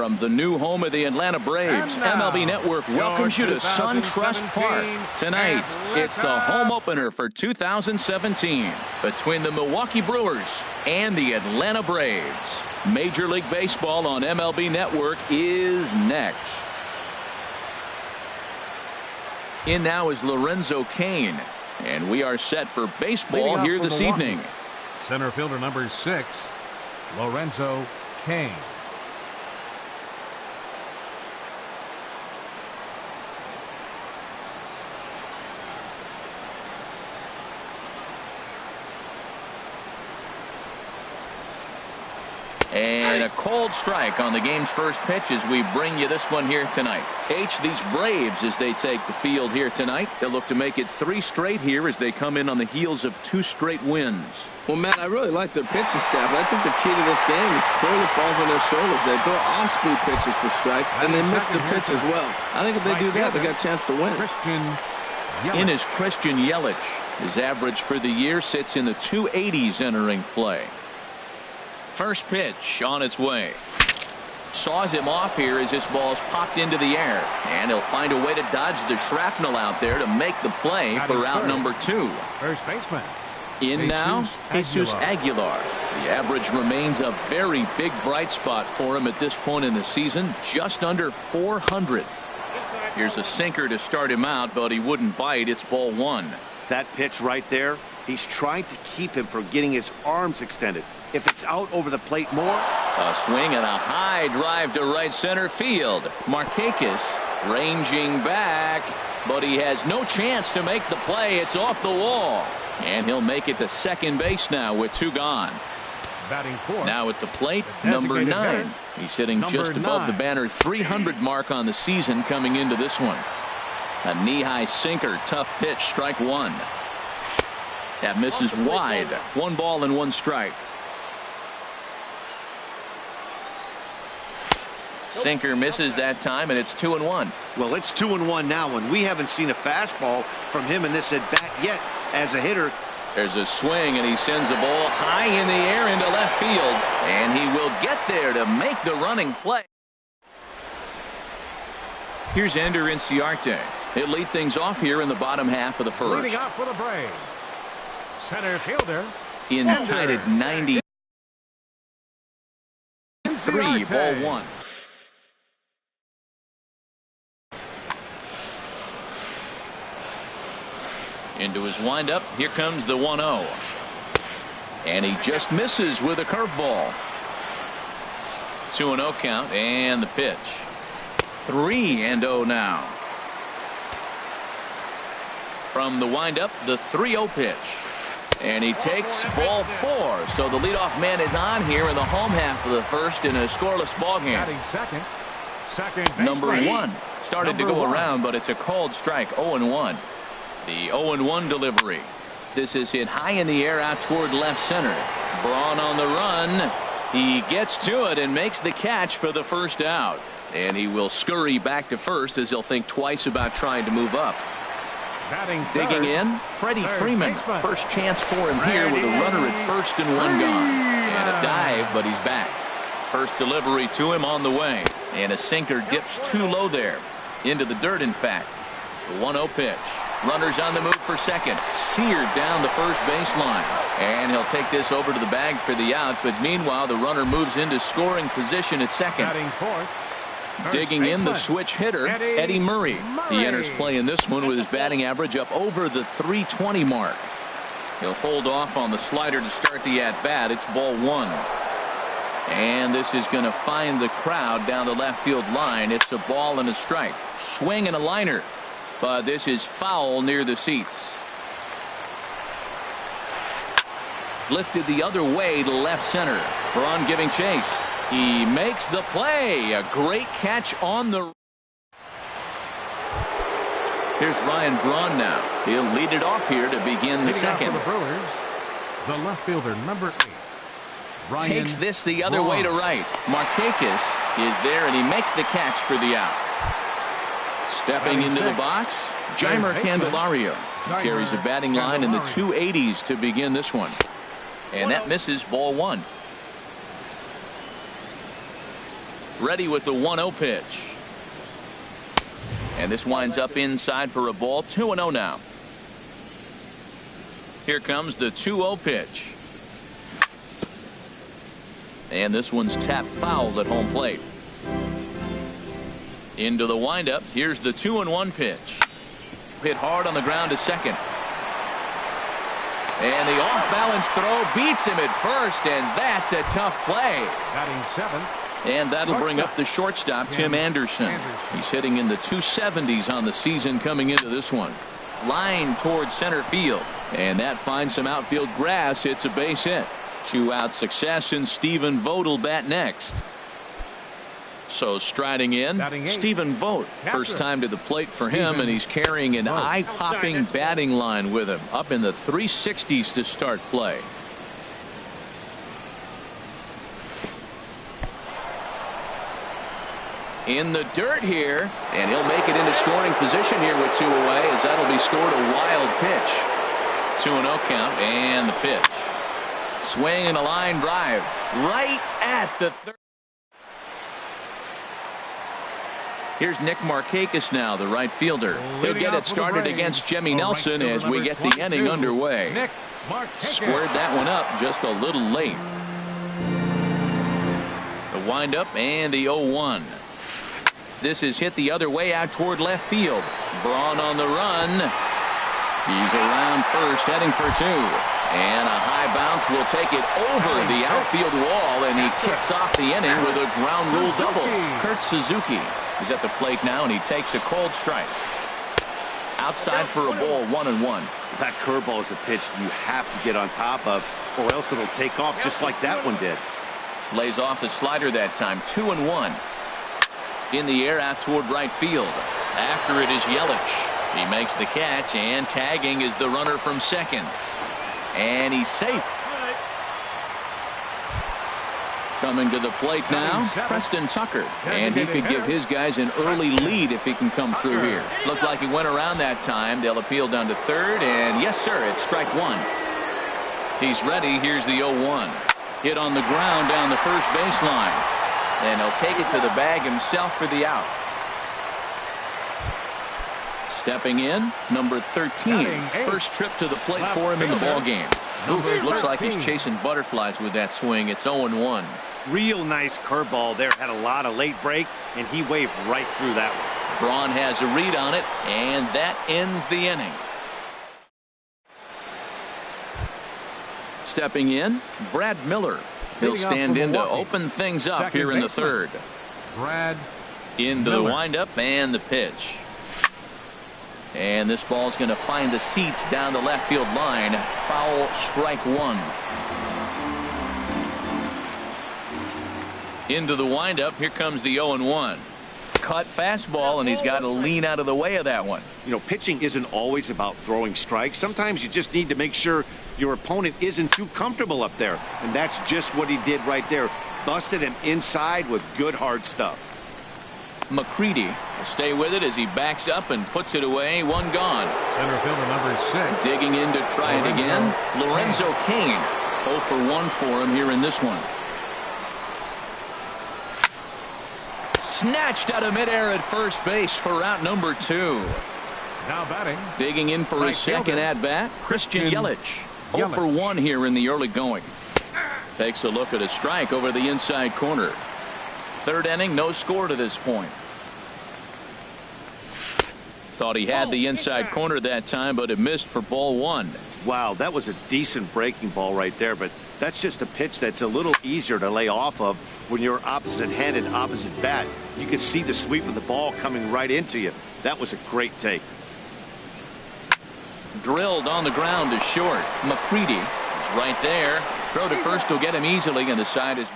From the new home of the Atlanta Braves, MLB Network welcomes you to SunTrust Park. Tonight, it's the home opener for 2017 between the Milwaukee Brewers and the Atlanta Braves. Major League Baseball on MLB Network is next. In now is Lorenzo Cain, and we are set for baseball here this evening. Center fielder number 6, Lorenzo Cain. And a cold strike on the game's first pitch as we bring you this one here tonight. These Braves, as they take the field here tonight, they'll look to make it 3 straight here as they come in on the heels of 2 straight wins. Well, Matt, I really like their pitching staff. I think the key to this game is clearly falls on their shoulders. They throw off-speed pitches for strikes, and they mix the pitch as well. I think if they do that, they got a chance to win. In is Christian Yelich. His average for the year sits in the 280s entering play. First pitch on its way. Saws him off here as this ball's popped into the air. And he'll find a way to dodge the shrapnel out there to make the play for out number 2. First baseman. In now, Jesus Aguilar. The average remains a very big bright spot for him at this point in the season, just under 400. Here's a sinker to start him out, but he wouldn't bite. It's ball 1. That pitch right there, he's trying to keep him from getting his arms extended. If it's out over the plate more. A swing and a high drive to right center field. Markakis ranging back, but he has no chance to make the play. It's off the wall. And he'll make it to second base now with 2 gone. Batting 4. Now at the plate, number 9. He's hitting just above the banner 300 mark on the season coming into this one. A knee-high sinker, tough pitch, strike 1. That misses wide. 1 ball and 1 strike. Sinker misses that time, and it's 2-1. Well, it's 2-1 now, and we haven't seen a fastball from him in this at bat yet. As a hitter, there's a swing, and he sends a ball high in the air into left field, and he will get there to make the running play. Here's Ender Inciarte. He'll lead things off here in the bottom half of the first. Leading off for the Braves, center fielder in tied at 93, ball 1. Into his windup. Here comes the 1-0. And he just misses with a curveball. 2-0 count and the pitch. 3-0 now. From the windup, the 3-0 pitch. And he takes ball 4. So the leadoff man is on here in the home half of the first in a scoreless ball game. Second number 1 started to go around, but it's a called strike. 0-1. The 0-1 delivery. This is hit high in the air out toward left center. Braun on the run. He gets to it and makes the catch for the first out. And he will scurry back to first as he'll think twice about trying to move up. Digging in, Freddie Freeman. First chance for him here with a runner at first and 1 gone. And a dive, but he's back. First delivery to him on the way. And a sinker dips too low there. Into the dirt, in fact. The 1-0 pitch. Runners on the move for second. Seared down the first baseline. And he'll take this over to the bag for the out. But meanwhile, the runner moves into scoring position at second. Digging in, the switch hitter, Eddie Murray. He enters play in this one with his batting average up over the 320 mark. He'll hold off on the slider to start the at-bat. It's ball 1. And this is going to find the crowd down the left field line. It's a ball and a strike. Swing and a liner. But this is foul near the seats. Lifted the other way to left center. Braun giving chase. He makes the play. A great catch on the. Here's Ryan Braun now. He'll lead it off here to begin the second. The Brewers, the left fielder, number 8. Ryan takes this the other way to right. Markakis is there, and he makes the catch for the out. Stepping into the box, Jeimer Candelario. He carries a batting line in the 280s to begin this one. And that misses ball 1. Ready with the 1-0 pitch. And this winds up inside for a ball. 2-0 now. Here comes the 2-0 pitch. And this one's tapped foul at home plate. Into the windup. Here's the 2-1 pitch. Hit hard on the ground to second. And the off-balance throw beats him at first, and that's a tough play. Batting 7th. And that'll bring up the shortstop, Tim Anderson. He's hitting in the 270s on the season coming into this one. Line towards center field, and that finds some outfield grass. It's a base hit. 2-out success, and Stephen Vogt will bat next. So striding in, Stephen Vogt. First time to the plate for him, and he's carrying an eye-popping batting line with him. Up in the 360s to start play. In the dirt here, and he'll make it into scoring position here with 2 away, as that'll be scored a wild pitch. 2-0 count, and the pitch. Swing and a line drive right at the third. Here's Nick Markakis now, the right fielder. He'll get it started against Jimmy Nelson as we get the inning underway. Squared that one up just a little late. The windup and the 0-1. This is hit the other way out toward left field. Braun on the run. He's around first, heading for 2. And a high bounce will take it over the outfield wall, and he kicks off the inning with a ground rule double. Kurt Suzuki is at the plate now, and he takes a cold strike. Outside for a ball, 1-1. That curveball is a pitch you have to get on top of, or else it'll take off just like that one did. Lays off the slider that time. 2-1. In the air out toward right field. After it is Yelich. He makes the catch, and tagging is the runner from second. And he's safe. Coming to the plate now, Preston Tucker. And he could give his guys an early lead if he can come through here. Looked like he went around that time. They'll appeal down to third, and yes, sir, it's strike 1. He's ready. Here's the 0-1. Hit on the ground down the first baseline. And he'll take it to the bag himself for the out. Stepping in, number 13. First trip to the plate for him in the ballgame. Looks like he's chasing butterflies with that swing. It's 0-1. Real nice curveball there. Had a lot of late break, and he waved right through that one. Braun has a read on it, and that ends the inning. Stepping in, Brad Miller. He'll stand in to open things up here in the third. Brad into the windup and the pitch. And this ball's going to find the seats down the left field line. Foul, strike 1. Into the windup. Here comes the 0-1. Cut fastball, and he's got to lean out of the way of that one. You know, pitching isn't always about throwing strikes. Sometimes you just need to make sure your opponent isn't too comfortable up there. And that's just what he did right there. Busted him inside with good hard stuff. McCready will stay with it as he backs up and puts it away. 1 gone. Center fielder number 6. Digging in to try it again. Lorenzo Cain. 0 for 1 for him here in this one. Snatched out of midair at first base for out number 2. Now batting. Digging in for his second at bat. Christian Yelich. 0 for 1 here in the early going. Takes a look at a strike over the inside corner. Third inning, no score to this point. Thought he had the inside corner that time, but it missed for ball 1. Wow, that was a decent breaking ball right there, but that's just a pitch that's a little easier to lay off of when you're opposite-handed, opposite bat. You can see the sweep of the ball coming right into you. That was a great take. Drilled on the ground to short. McCready is right there. Throw to first will get him easily, and the side is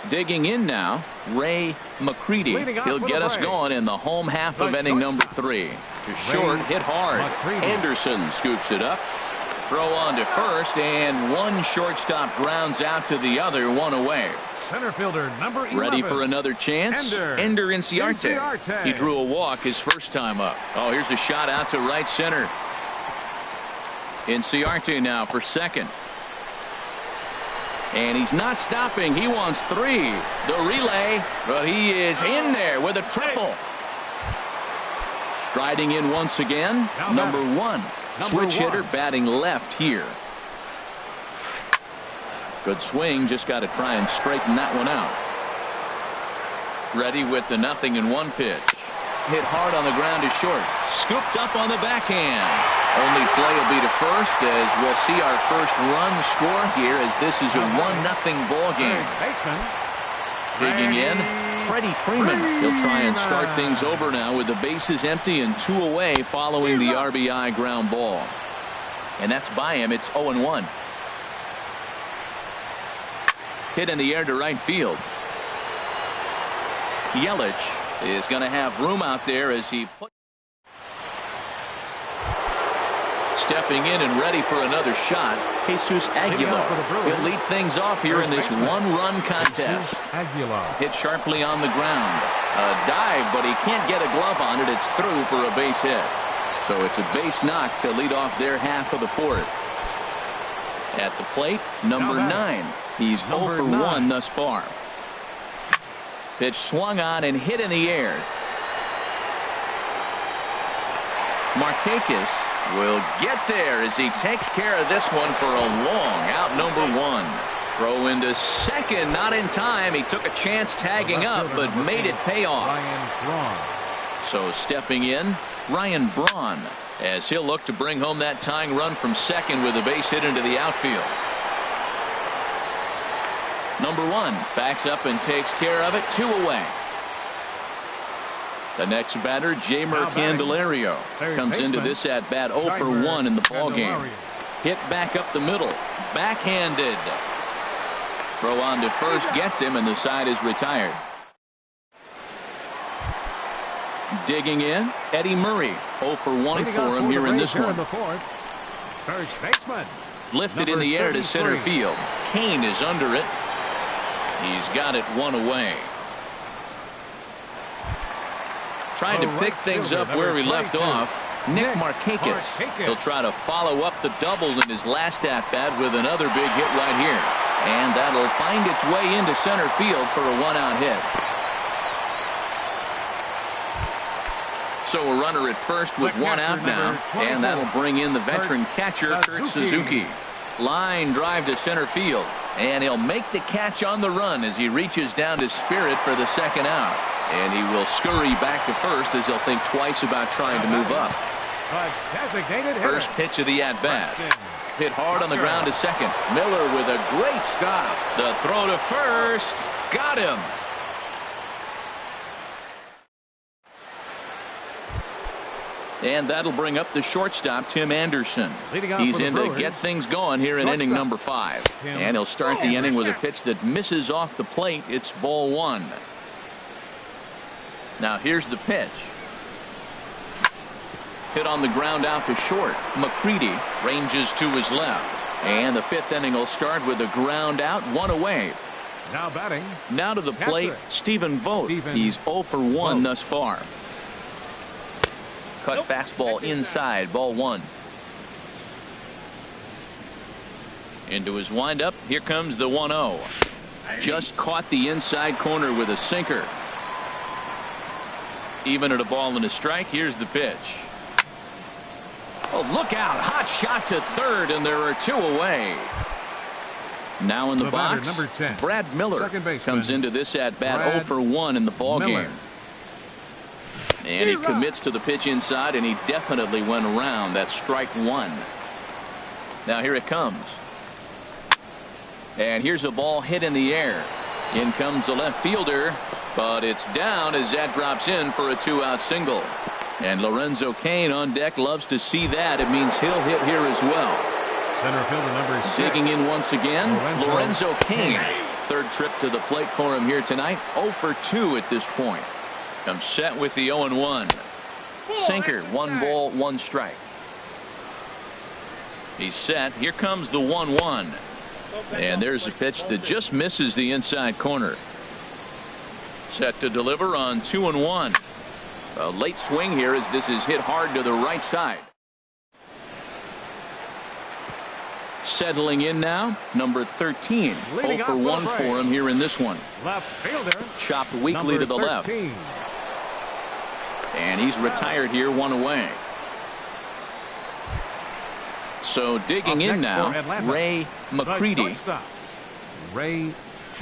digging in now, Ray McCready. He'll get us going in the home half of inning number 3. To short, hit hard. Anderson scoops it up. Throw on to first, and one shortstop grounds out to the other, 1 away. Center fielder number 11. Ready for another chance? Ender Inciarte. He drew a walk his first time up. Oh, here's a shot out to right center. Inciarte now for second. And he's not stopping. He wants 3. The relay, but he is in there with a triple. Striding in once again, number 1. Switch hitter batting left here. Good swing, just got to try and straighten that one out. Ready with the 0-1 pitch. Hit hard on the ground is short. Scooped up on the backhand. Only play will be to first as we'll see our first run score here as this is a 1-0 ball game. Digging in, Freddie Freeman. He'll try and start things over now with the bases empty and 2 away following the RBI ground ball. And that's by him. It's 0-1. Hit in the air to right field. Yelich is going to have room out there as he stepping in and ready for another shot. ks. He'll lead things off here in this 1-run contest. Hit sharply on the ground. A dive, but he can't get a glove on it. It's through for a base hit. So it's a base knock to lead off their half of the 4th. At the plate, number 9. He's 0 for 1 thus far. Pitch swung on and hit in the air. Markakis will get there as he takes care of this one for a long out, number 1. Throw into second, not in time. He took a chance tagging up, but made it pay off. So stepping in, Ryan Braun, as he'll look to bring home that tying run from second with a base hit into the outfield. Number 1 backs up and takes care of it. 2 away. The next batter, Jeimer Candelario, comes into this at bat 0 for 1 in the ball game. Hit back up the middle, backhanded. Throw on to first gets him, and the side is retired. Digging in, Eddie Murray, 0 for 1 for him here in this one. First baseman. Lifted in the air to center field. Kane is under it. He's got it 1 away. Trying to pick things up where we left off. Nick Markakis. He'll try to follow up the double in his last at-bat with another big hit right here. And that'll find its way into center field for a 1-out hit. So a runner at first with 1 out now. And that'll bring in the veteran catcher, Kurt Suzuki. Line drive to center field. And he'll make the catch on the run as he reaches down to Spirit for the 2nd out. And he will scurry back to first as he'll think twice about trying to move up. First pitch of the at-bat. Hit hard on the ground to second. Miller with a great stop. The throw to first. Got him. And that'll bring up the shortstop, Tim Anderson. He's in to get things going here in inning number 5. And he'll start the inning with a pitch that misses off the plate. It's ball 1. Now here's the pitch. Hit on the ground out to short. McCready ranges to his left. And the 5th inning will start with a ground out, 1 away. Now batting. Now to the plate, Stephen Vogt. He's 0 for 1 thus far. Cut fastball inside, ball 1. Into his windup, here comes the 1-0. Just caught the inside corner with a sinker. Even at a ball and a strike, here's the pitch. Oh, look out, hot shot to third, and there are 2 away. Now in the box, Brad Miller comes into this at bat 0 for 1 in the ball game. And he commits to the pitch inside, and he definitely went around. That's strike 1. Now here it comes. And here's a ball hit in the air. In comes the left fielder, but it's down as that drops in for a 2-out single. And Lorenzo Cain on deck loves to see that. It means he'll hit here as well. Center fielder number 6. Digging in once again, Lorenzo Cain. 3rd trip to the plate for him here tonight. 0 for 2 at this point. Comes set with the 0-1. Sinker, 1 ball, 1 strike. He's set. Here comes the 1-1. And there's a pitch that just misses the inside corner. Set to deliver on 2-1. A late swing here as this is hit hard to the right side. Settling in now, number 13. 0 for 1 for him here in this one. Left fielder. Chopped weakly to the left. And he's retired here, 1 away. So digging in now, Ray McCready. Ray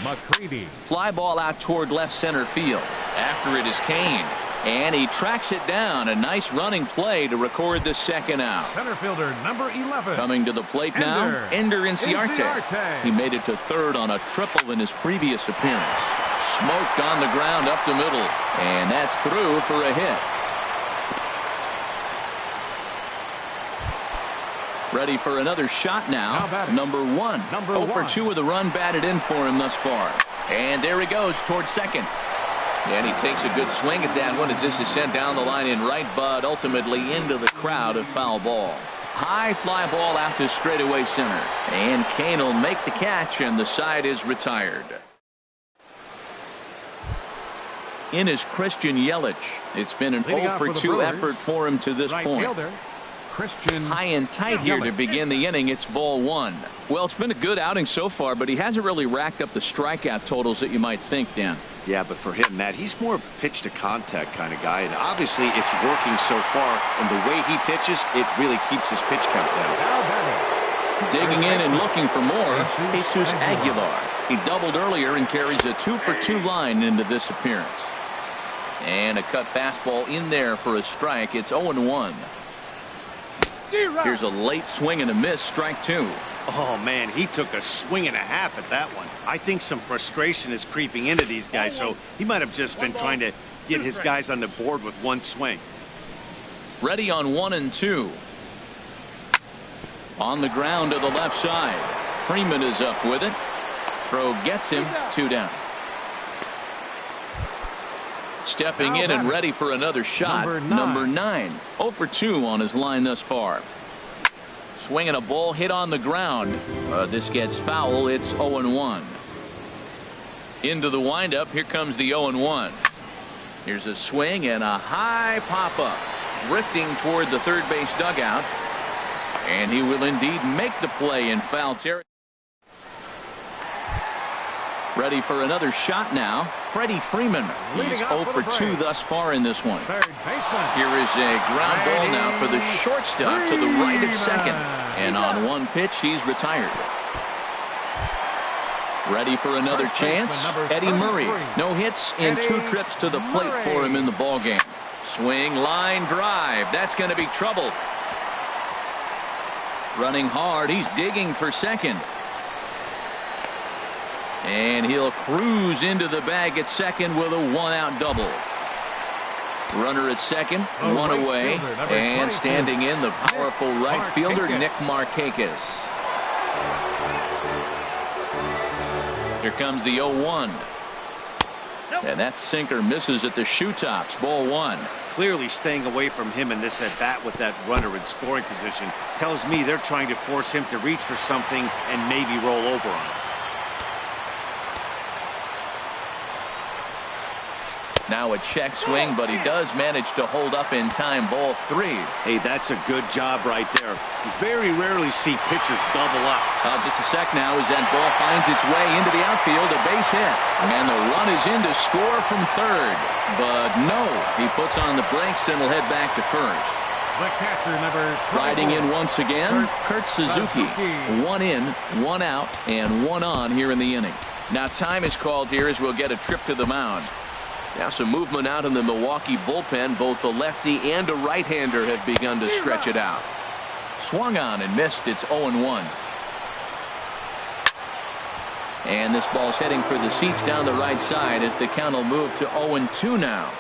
McCready. Fly ball out toward left center field. After it is Kane. And he tracks it down. A nice running play to record the second out. Center fielder number 11. Coming to the plate now, Ender Inciarte. He made it to third on a triple in his previous appearance. Smoked on the ground up the middle. And that's through for a hit. Ready for another shot now. Number 1. 0 for 2 with a run batted in for him thus far. And there he goes towards second. And he takes a good swing at that one as this is sent down the line in right, but ultimately into the crowd of foul ball. High fly ball out to straightaway center. And Kane will make the catch, and the side is retired. In is Christian Yelich. It's been an 0 for 2 effort for him to this point. High and tight here to begin the inning. It's ball 1. Well, it's been a good outing so far, but he hasn't really racked up the strikeout totals that you might think, Dan. Yeah, but for him, Matt, he's more of a pitch to contact kind of guy, and obviously it's working so far, and the way he pitches, it really keeps his pitch count down. Digging in and looking for more, Jesus Aguilar. He doubled earlier and carries a 2 for 2 line into this appearance. And a cut fastball in there for a strike. It's 0-1. Here's a late swing and a miss, strike 2. Oh, man, he took a swing and a half at that one. I think some frustration is creeping into these guys, so he might have just been trying to get his guys on the board with one swing. Ready on 1 and 2. On the ground to the left side. Freeman is up with it. Throw gets him, 2 down. Stepping in and ready for another shot, number 9. 0 for 2 on his line thus far. Swinging a ball hit on the ground. This gets foul. It's 0-1. Into the windup. Here comes the 0-1. Here's a swing and a high pop-up. Drifting toward the third base dugout. And he will indeed make the play in foul territory. Ready for another shot now. Freddie Freeman. He's 0 for 2 thus far in this one. Here is a ground ball now for the shortstop to the right at second. And on one pitch, he's retired. Ready for another chance. Eddie Murray. No hits in 2 trips to the plate for him in the ballgame. Swing, line, drive. That's going to be trouble. Running hard. He's digging for second. And he'll cruise into the bag at second with a 1-out double. Runner at second, 1 away, and standing in the powerful right fielder, Nick Markakis. Here comes the 0-1. And that sinker misses at the shoe tops, ball 1. Clearly staying away from him in this at-bat with that runner in scoring position tells me they're trying to force him to reach for something and maybe roll over on it. Now a check swing, but he does manage to hold up in time. Ball 3. Hey, that's a good job right there. You very rarely see pitchers double up. Just a sec now as that ball finds its way into the outfield. A base hit. And the run is in to score from third. But no, he puts on the brakes and will head back to first. The catcher, number 24. Riding in once again, Kurt Suzuki. 1 in, 1 out, and 1 on here in the inning. Now time is called here as we'll get a trip to the mound. Now some movement out in the Milwaukee bullpen. Both a lefty and a right-hander have begun to stretch it out. Swung on and missed. It's 0-1. And this ball's heading for the seats down the right side as the count will move to 0-2 now.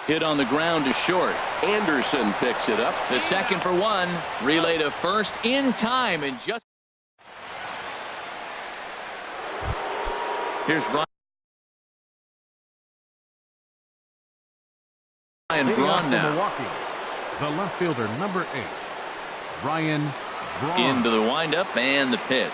Hit on the ground to short. Anderson picks it up. The second for 1. Relay to first in time. And just here's Ryan. Braun now. The left fielder, number 8, Ryan Braun. Into the windup and the pitch.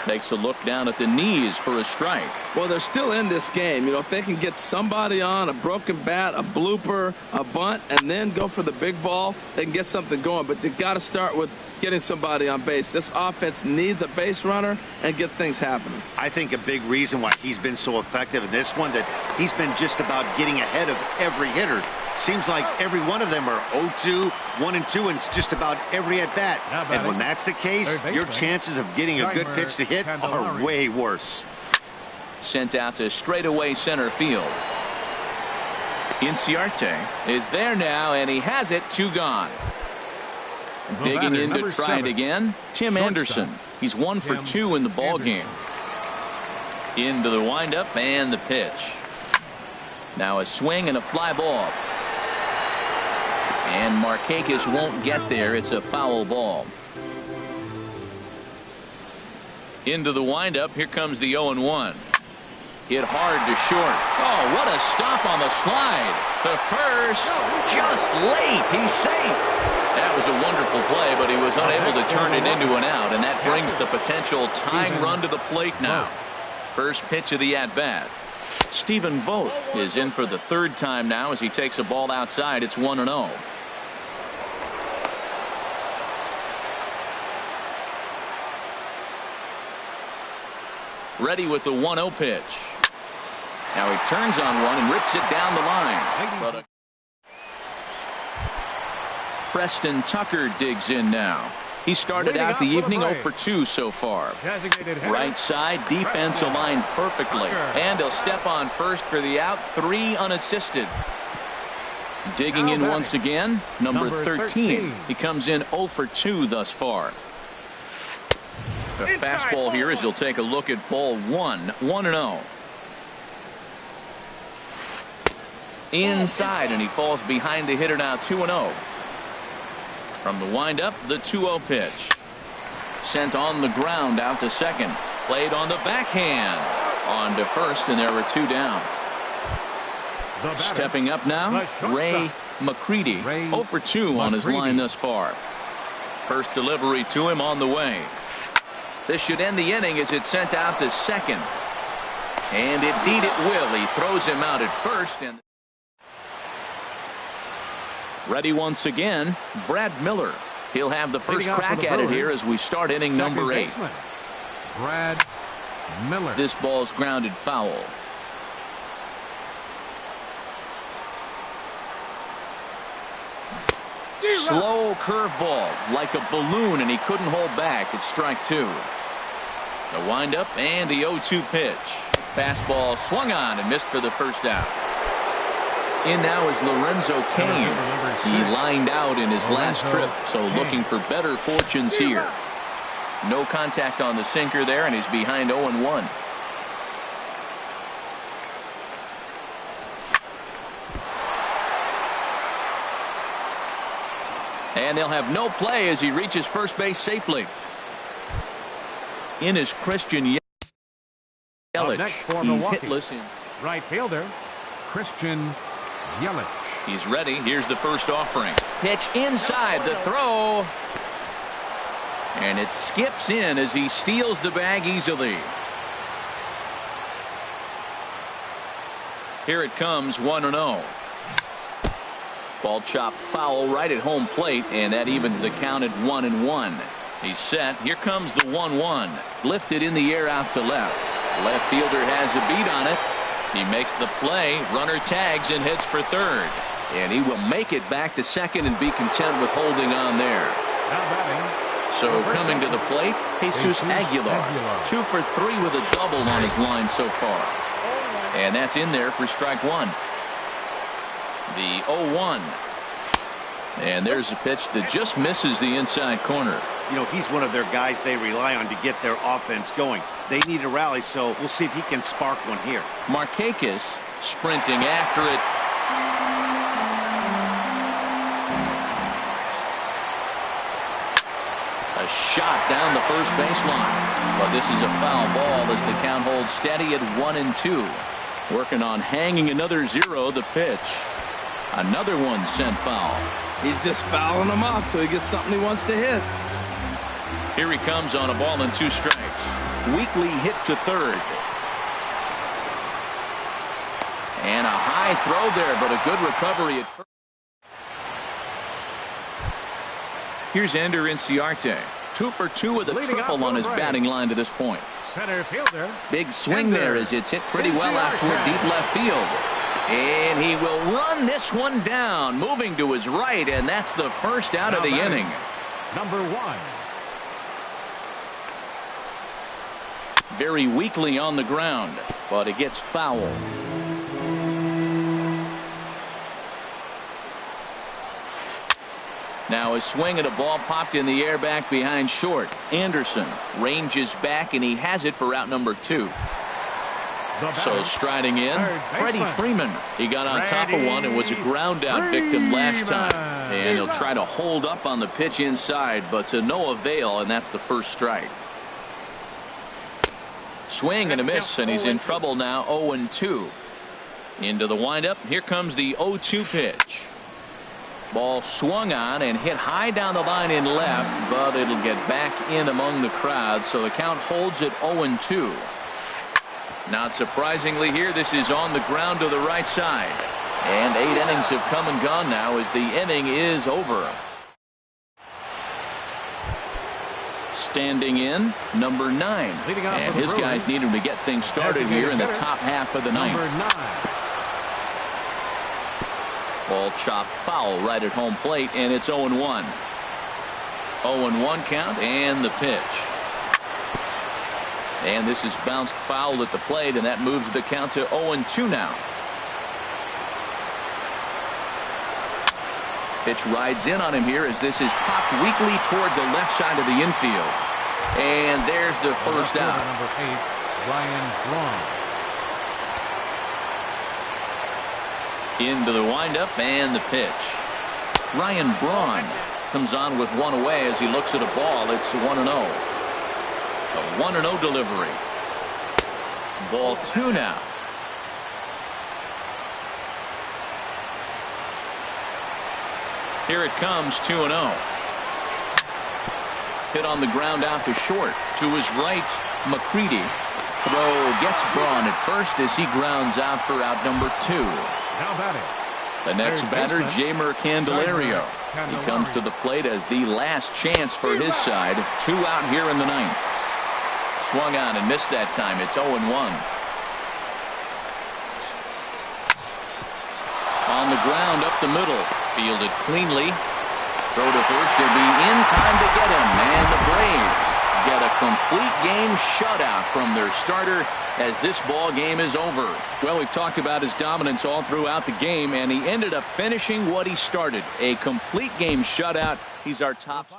Takes a look down at the knees for a strike. Well, they're still in this game. You know, if they can get somebody on, a broken bat, a blooper, a bunt, and then go for the big ball, they can get something going. But they've got to start with getting somebody on base. This offense needs a base runner and get things happening. I think a big reason why he's been so effective in this one, that he's been just about getting ahead of every hitter. Seems like every one of them are 0-2, 1-2, and it's just about every at-bat. And when that's the case, your chances of getting a good pitch to hit are way worse. Sent out to straightaway center field. Inciarte is there now, and he has it. 2 gone. Digging in to try it again, Tim Anderson. He's 1 for 2 in the ball game. Into the windup and the pitch. Now a swing and a fly ball. And Markakis won't get there. It's a foul ball. Into the windup. Here comes the 0-1. Hit hard to short. Oh, what a stop on the slide. To first. Just late. He's safe. That was a wonderful play, but he was unable to turn it into an out, and that brings the potential tying run to the plate now. First pitch of the at-bat. Stephen Vogt is in for the 3rd time now as he takes a ball outside. It's 1-0. Ready with the 1-0 pitch. Now he turns on one and rips it down the line. But Preston Tucker digs in now. He started out the evening 0 for 2 so far. Right side, defense aligned perfectly. And he'll step on first for the out. 3 unassisted. Digging in once again, number 13. He comes in 0 for 2 thus far. The fastball here as he'll take a look at ball 1. 1-0. Inside, and he falls behind the hitter now. 2-0. From the windup, the 2-0 pitch. Sent on the ground out to second. Played on the backhand. On to first, and there were 2 down. Stepping up now, Ray McCready. 0 for 2 on his line thus far. First delivery to him on the way. This should end the inning as it's sent out to second. And indeed it will. He throws him out at first. And ready once again, Brad Miller. He'll have the first crack at it here as we start inning number 8. Brad Miller. This ball's grounded foul. Slow curveball like a balloon, and he couldn't hold back. It's strike 2. The windup and the 0-2 pitch. Fastball swung on and missed for the first out. In now is Lorenzo Cain. He lined out in his last trip, so looking for better fortunes here. No contact on the sinker there, and he's behind 0-1. And they'll have no play as he reaches first base safely. In is Christian Yelich. He's hitless in Right fielder, Christian Yelich. He's ready. Here's the first offering. Pitch inside, the throw. And it skips in as he steals the bag easily. Here it comes, 1-0. Ball chopped foul right at home plate, and that evens the count at 1-1. He's set. Here comes the 1-1. Lifted in the air out to left. Left fielder has a beat on it. He makes the play. Runner tags and heads for third. And he will make it back to second and be content with holding on there. So coming to the plate, Jesus Aguilar. 2 for 3 with a double on his line so far. And that's in there for strike 1. The 0-1. And there's a pitch that just misses the inside corner. You know, he's one of their guys they rely on to get their offense going. They need a rally, so we'll see if he can spark one here. Markakis sprinting after it. A shot down the first baseline. But this is a foul ball as the count holds steady at 1-2. Working on hanging another 0. The pitch. Another one sent foul. He's just fouling them off till he gets something he wants to hit. Here he comes on a ball and 2 strikes. weakly hit to third. And a high throw there, but a good recovery at first. Here's Ender Inciarte. 2 for 2 with a triple on his batting line to this point. Center fielder. Big swing there as it's hit pretty well out toward deep left field. And he will run this one down, moving to his right, and that's the first out of the inning. Number 1. Very weakly on the ground, but it gets foul. Now a swing and a ball popped in the air back behind short. Anderson ranges back, and he has it for out number 2. So striding in, Freddie Freeman. He got on top of one and was a ground out victim last time. And he'll try to hold up on the pitch inside, but to no avail, and that's the first strike. Swing and a miss, and he's in trouble now. 0-2. Into the windup. Here comes the 0-2 pitch. Ball swung on and hit high down the line in left, but it'll get back in among the crowd, so the count holds at 0-2. Not surprisingly here, this is on the ground to the right side. And 8 innings have come and gone now as the inning is over. Standing in, number 9. And his guys need him to get things started here in the top half of the ninth. Ball chopped foul right at home plate, and it's 0-1. 0-1 count, and the pitch. And this is bounced foul at the plate, and that moves the count to 0-2 now. Pitch rides in on him here as this is popped weakly toward the left side of the infield. And there's the first out. Number 8, Ryan Braun. Into the windup and the pitch. Ryan Braun comes on with one away as he looks at a ball. It's 1-0. A 1-0 delivery. Ball 2 now. Here it comes, 2-0. Hit on the ground out to short. To his right, McCready. Throw gets Braun at first as he grounds out for out number 2. Now batting. The next batter, Jamer Candelario. He comes to the plate as the last chance for his side. 2 out here in the ninth. Swung on and missed that time. It's 0-1. On the ground up the middle. Fielded cleanly. Throw to first. He'll be in time to get him. And the Braves get a complete game shutout from their starter as this ball game is over. Well, we've talked about his dominance all throughout the game, and he ended up finishing what he started. A complete game shutout. He's our top.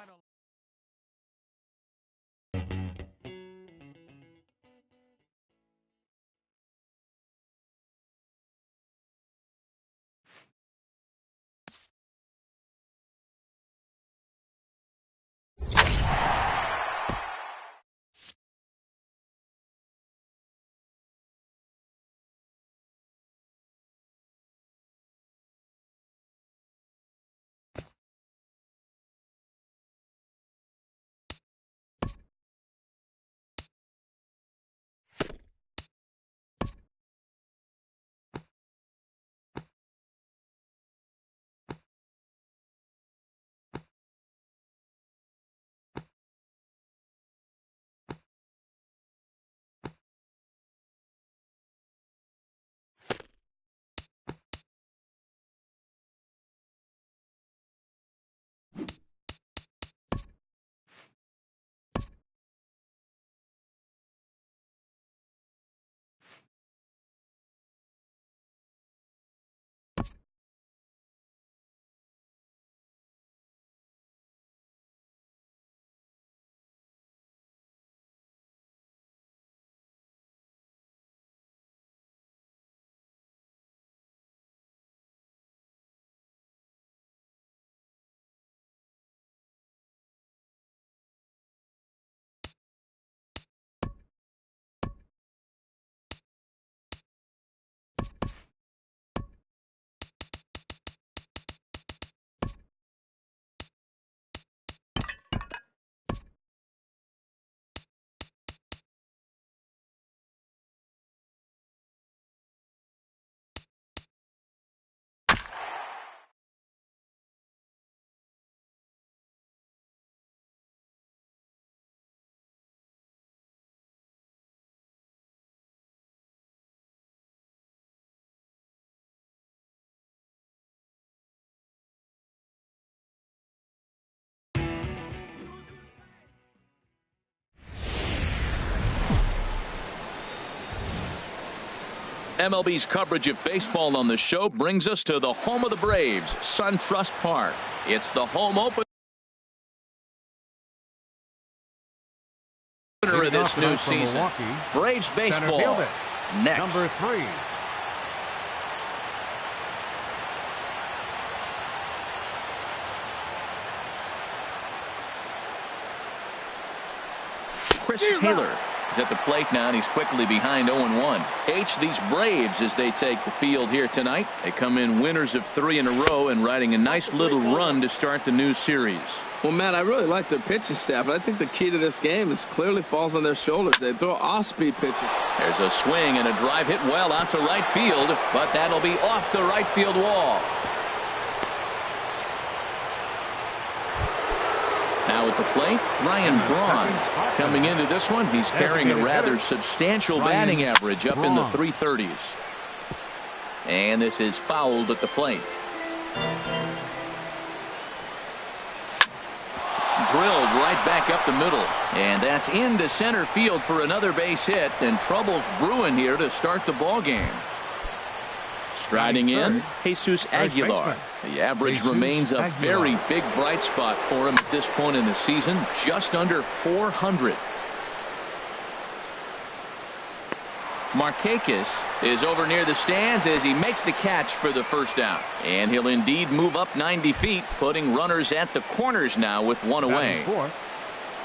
MLB's coverage of baseball on the show brings us to the home of the Braves, SunTrust Park. It's the home opener of this new season. Braves baseball next. Number 3. Chris Taylor is at the plate now, and he's quickly behind 0-1. These Braves, as they take the field here tonight, they come in winners of 3 in a row and riding a nice little run to start the new series. Well, Matt, I really like their pitching staff, but I think the key to this game is clearly falls on their shoulders. They throw off-speed pitches. There's a swing and a drive hit well out to right field, but that'll be off the right field wall. Now at the plate, Ryan Braun. Coming into this one, he's carrying a rather substantial batting average up in the 330s. And this is fouled at the plate. Drilled right back up the middle. And that's into center field for another base hit. And trouble's brewing here to start the ball game. Striding in, Jesus Aguilar. The average remains a very big bright spot for him at this point in the season, just under 400. Markakis is over near the stands as he makes the catch for the first out. And he'll indeed move up 90 feet, putting runners at the corners now with one away.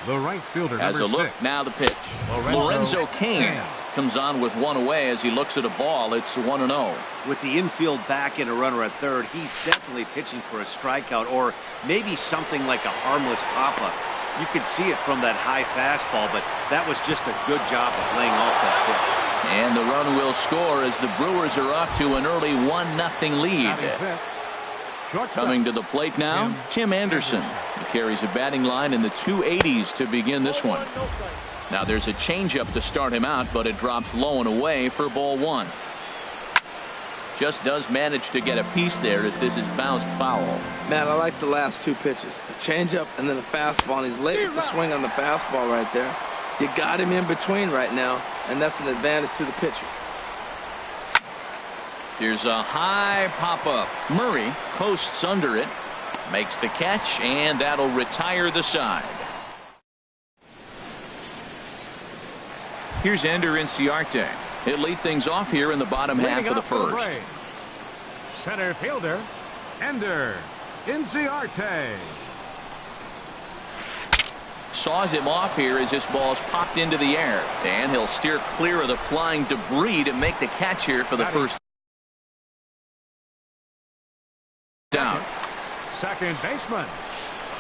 The right fielder, As a look, now the pitch. Lorenzo Cain comes on with one away as he looks at a ball. It's 1-0. With the infield back and a runner at third, he's definitely pitching for a strikeout or maybe something like a harmless pop-up. You could see it from that high fastball, but that was just a good job of laying off that pitch. And the run will score as the Brewers are off to an early 1-0 lead. Coming to the plate now, Tim Anderson. He carries a batting line in the 280s to begin this one. Now there's a changeup to start him out, but it drops low and away for ball 1. Just does manage to get a piece there as this is bounced foul. Matt, I like the last 2 pitches. The changeup and then a fastball, and he's late with the swing on the fastball right there. You got him in between right now, and that's an advantage to the pitcher. Here's a high pop-up. Murray posts under it, makes the catch, and that'll retire the side. Here's Ender Inciarte. He'll lead things off here in the bottom half of the first. Center fielder, Ender Inciarte. Saws him off here as this ball's popped into the air. And he'll steer clear of the flying debris to make the catch here for the first down. Second baseman,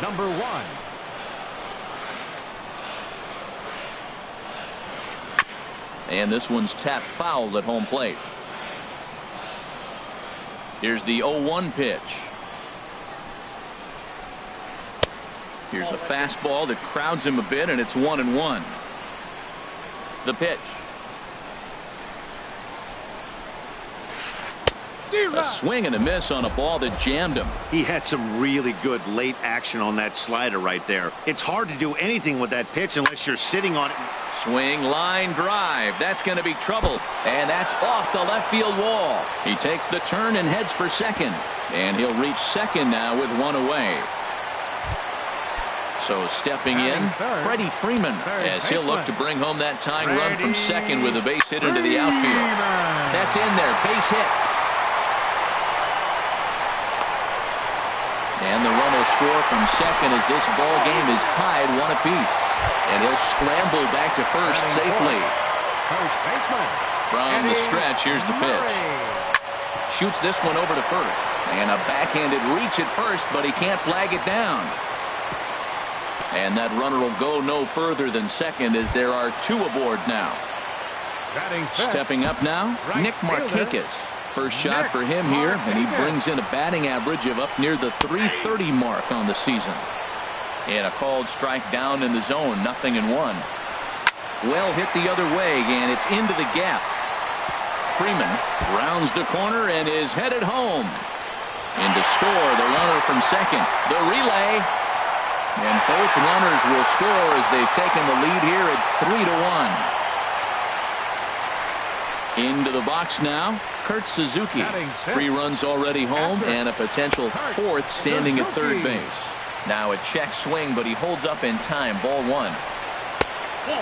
number 1. And this one's tapped foul at home plate. Here's the 0-1 pitch. Here's a fastball that crowds him a bit, and it's 1-1. The pitch. A swing and a miss on a ball that jammed him. He had some really good late action on that slider right there. It's hard to do anything with that pitch unless you're sitting on it. Swing, line drive. That's going to be trouble. And that's off the left field wall. He takes the turn and heads for second. And he'll reach second now with one away. So stepping in, Freddie Freeman, as he'll look to bring home that tying run from second with a base hit into the outfield. That's in there, base hit. And the run will score from second as this ball game is tied 1 apiece. And he'll scramble back to first safely. From the stretch, here's the pitch. Shoots this one over to first. And a backhanded reach at first, but he can't flag it down. And that runner will go no further than second as there are 2 aboard now. Stepping up now, Nick Markakis. First shot for him here, and he brings in a batting average of up near the 330 mark on the season. And a called strike down in the zone, 0-1. Well hit the other way, and it's into the gap. Freeman rounds the corner and is headed home. And to score, the runner from second. The relay. And both runners will score as they've taken the lead here at 3-1. Into the box now, Kurt Suzuki. 3 runs already home and a potential 4th standing at third base. Now a check swing, but he holds up in time. Ball 1.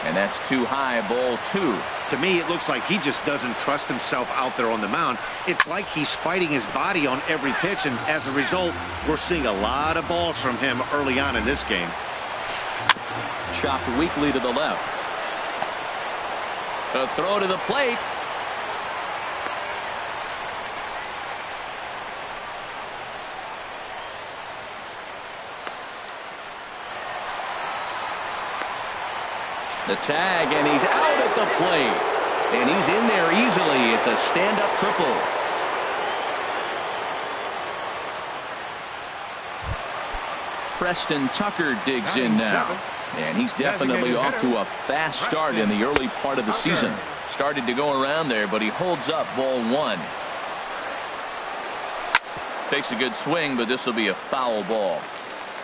And that's too high. Ball 2. To me, it looks like he just doesn't trust himself out there on the mound. It's like he's fighting his body on every pitch, and as a result, we're seeing a lot of balls from him early on in this game. Chopped weakly to the left. A throw to the plate. The tag, and he's out at the plate. And he's in there easily. It's a stand-up triple. Preston Tucker digs in now. And he's definitely off to a fast start in the early part of the season. Started to go around there, but he holds up. Ball 1. Takes a good swing, but this will be a foul ball.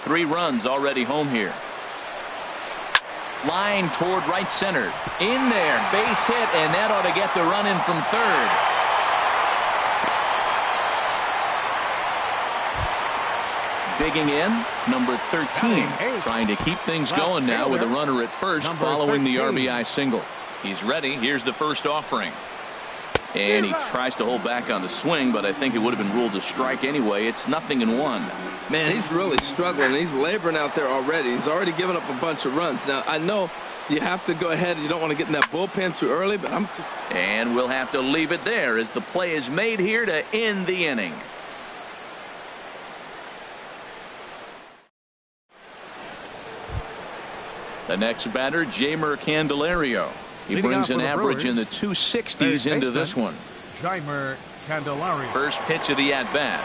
3 runs already home here. Line toward right center. In there. Base hit, and that ought to get the run in from third. Digging in, number 13. Trying to keep things going now with a runner at first following the RBI single. He's ready. Here's the first offering. And he tries to hold back on the swing, but I think it would have been ruled a strike anyway. It's 0-1. Man, he's really struggling. He's laboring out there already. He's already given up a bunch of runs. Now, I know you have to go ahead. You don't want to get in that bullpen too early, but I'm just... And we'll have to leave it there as the play is made here to end the inning. The next batter, Jeimer Candelario. He brings an average in the 260s into this one. Jeimer Candelario. First pitch of the at-bat.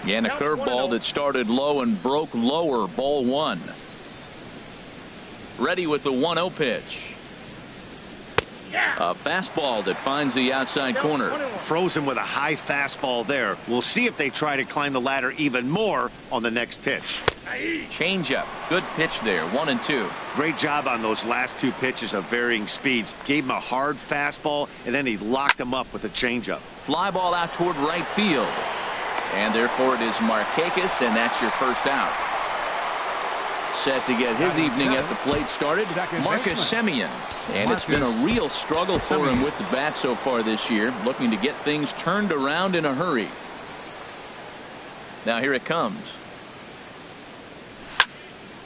And a curveball that started low and broke lower. Ball 1. Ready with the 1-0 pitch. A fastball that finds the outside corner. Frozen with a high fastball there. We'll see if they try to climb the ladder even more on the next pitch. Changeup. Good pitch there. 1-2. Great job on those last 2 pitches of varying speeds. Gave him a hard fastball, and then he locked him up with a changeup. Fly ball out toward right field. And therefore it is Markakis, and that's your first out. Set to get his evening at the plate started, Marcus Semien. And it's been a real struggle for him with the bat so far this year, looking to get things turned around in a hurry. Now here it comes.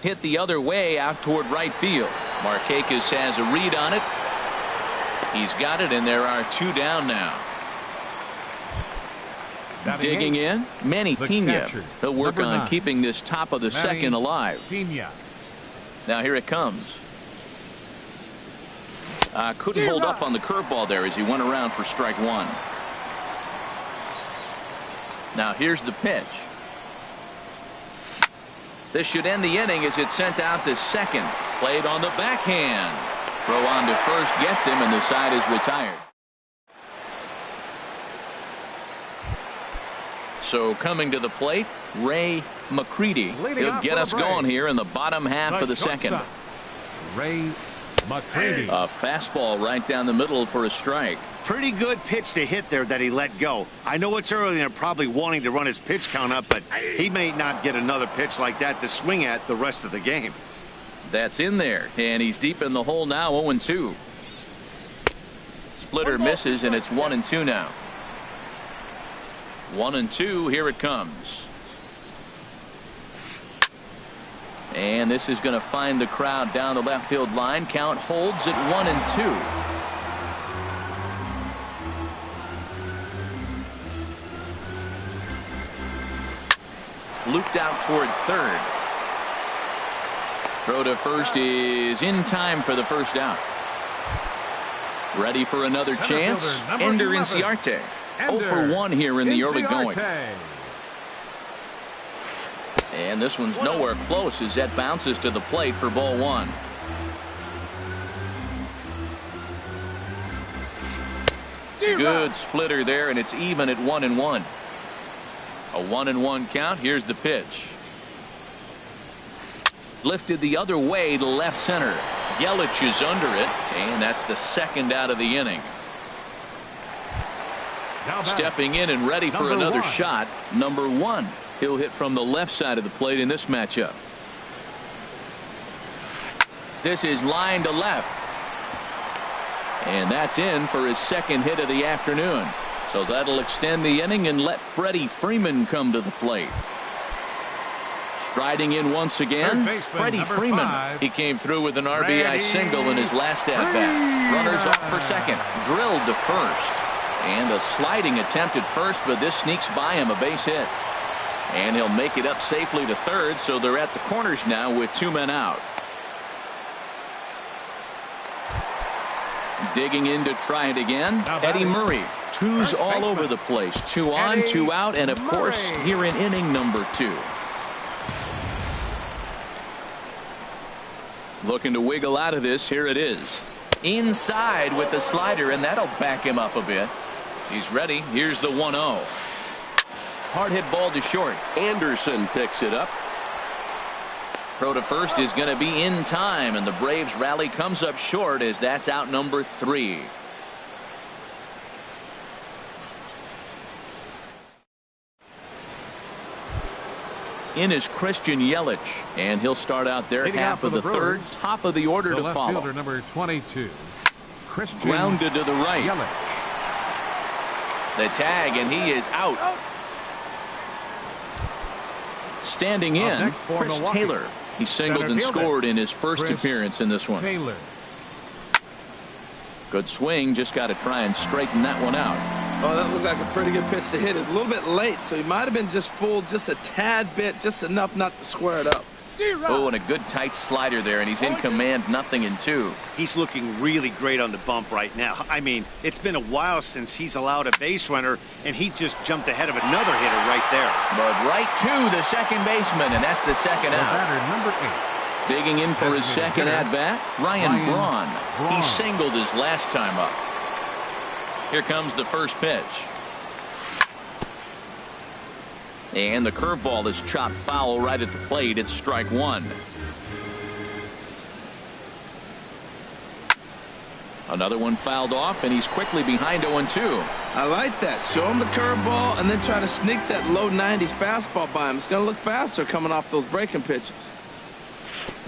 Hit the other way out toward right field. Markakis has a read on it. He's got it, and there are 2 down now. Digging in, Manny Pena. He'll work on keeping this top of the second alive. Now here it comes. Couldn't hold up on the curveball there as he went around for strike 1. Now here's the pitch. This should end the inning as it's sent out to second. Played on the backhand. Throw on to first gets him, and the side is retired. So coming to the plate, Ray McCready. He'll get us going here in the bottom half of the second. Ray McCready. A fastball right down the middle for a strike. Pretty good pitch to hit there that he let go. I know it's early and they're probably wanting to run his pitch count up, but he may not get another pitch like that to swing at the rest of the game. That's in there, and he's deep in the hole now. 0-2. Splitter misses, and it's 1-2 now. 1-2. Here it comes. And this is going to find the crowd down the left field line. Count holds at 1-2. Looped out toward third. Throw to first is in time for the first out. Ready for another chance. Ender Inciarte. 0 for 1 here in the early going. And this one's nowhere close as that bounces to the plate for ball 1. Good splitter there, and it's even at 1-1. A 1-1 count. Here's the pitch. Lifted the other way to left center. Yelich is under it, and that's the second out of the inning. Stepping in and ready for another shot, number 1. He'll hit from the left side of the plate in this matchup. This is line to left. And that's in for his second hit of the afternoon. So that'll extend the inning and let Freddie Freeman come to the plate. Striding in once again, Freddie Freeman. 5. He came through with an RBI single in his last at-bat. Runners off for second. Drilled to first. And a sliding attempt at first, but this sneaks by him, a base hit. And he'll make it up safely to third, so they're at the corners now with 2 men out. Digging in to try it again, Eddie Murray. 2's all over the place. 2 on, 2 out, and of course here in inning number 2. Looking to wiggle out of this. Here it is. Inside with the slider, and that'll back him up a bit. He's ready. Here's the 1-0. Hard hit ball to short. Anderson picks it up. Throw to first is going to be in time, and the Braves rally comes up short as that's out number 3. In is Christian Yelich, and he'll start out their half of the third. Top of the order to follow. Fielder number 22. Christian Grounded to the right. Yelich. The tag, and he is out. Standing in, next for Chris Milwaukee. Taylor. He singled Center and fielder, scored in his first Chris appearance in this one. Taylor. Good swing. Just got to try and straighten that one out. Oh, that looked like a pretty good pitch to hit. It's a little bit late, so he might have been just fooled just a tad bit, just enough not to square it up. Oh, and a good tight slider there, and he's in command, 0-2. He's looking really great on the bump right now. I mean, it's been a while since he's allowed a base runner, and he just jumped ahead of another hitter right there. But right to the second baseman, and that's the second The out. batter number 8. Digging in for his second at-bat, Ryan Braun. He Braun. singled his last time up. Here comes the first pitch. And the curveball is chopped foul right at the plate. It's strike 1. Another one fouled off, and he's quickly behind 0-2. I like that. Show him the curveball and then try to sneak that low 90s fastball by him. It's going to look faster coming off those breaking pitches.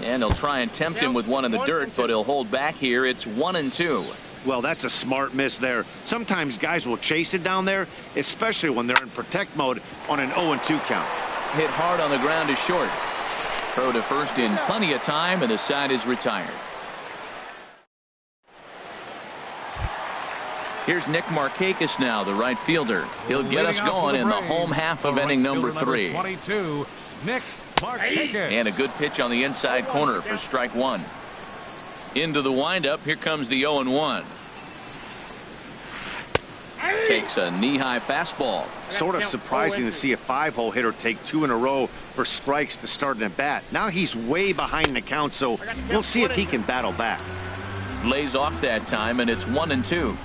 And he'll try and tempt him with one in the dirt, but he'll hold back here. It's 1-2. Well, that's a smart miss there. Sometimes guys will chase it down there, especially when they're in protect mode on an 0-2 count. Hit hard on the ground is short. Throw to first in plenty of time, and the side is retired. Here's Nick Markakis now, the right fielder. He'll get us going in the home half of inning number 3. 22, Nick Markakis. And a good pitch on the inside corner for strike 1. Into the windup. Here comes the 0-1. Takes a knee-high fastball. Sort of surprising to see a 5-hole hitter take 2 in a row for strikes to start an at-bat. Now he's way behind the count, so we'll see if he can battle back. Lays off that time, and it's 1-2.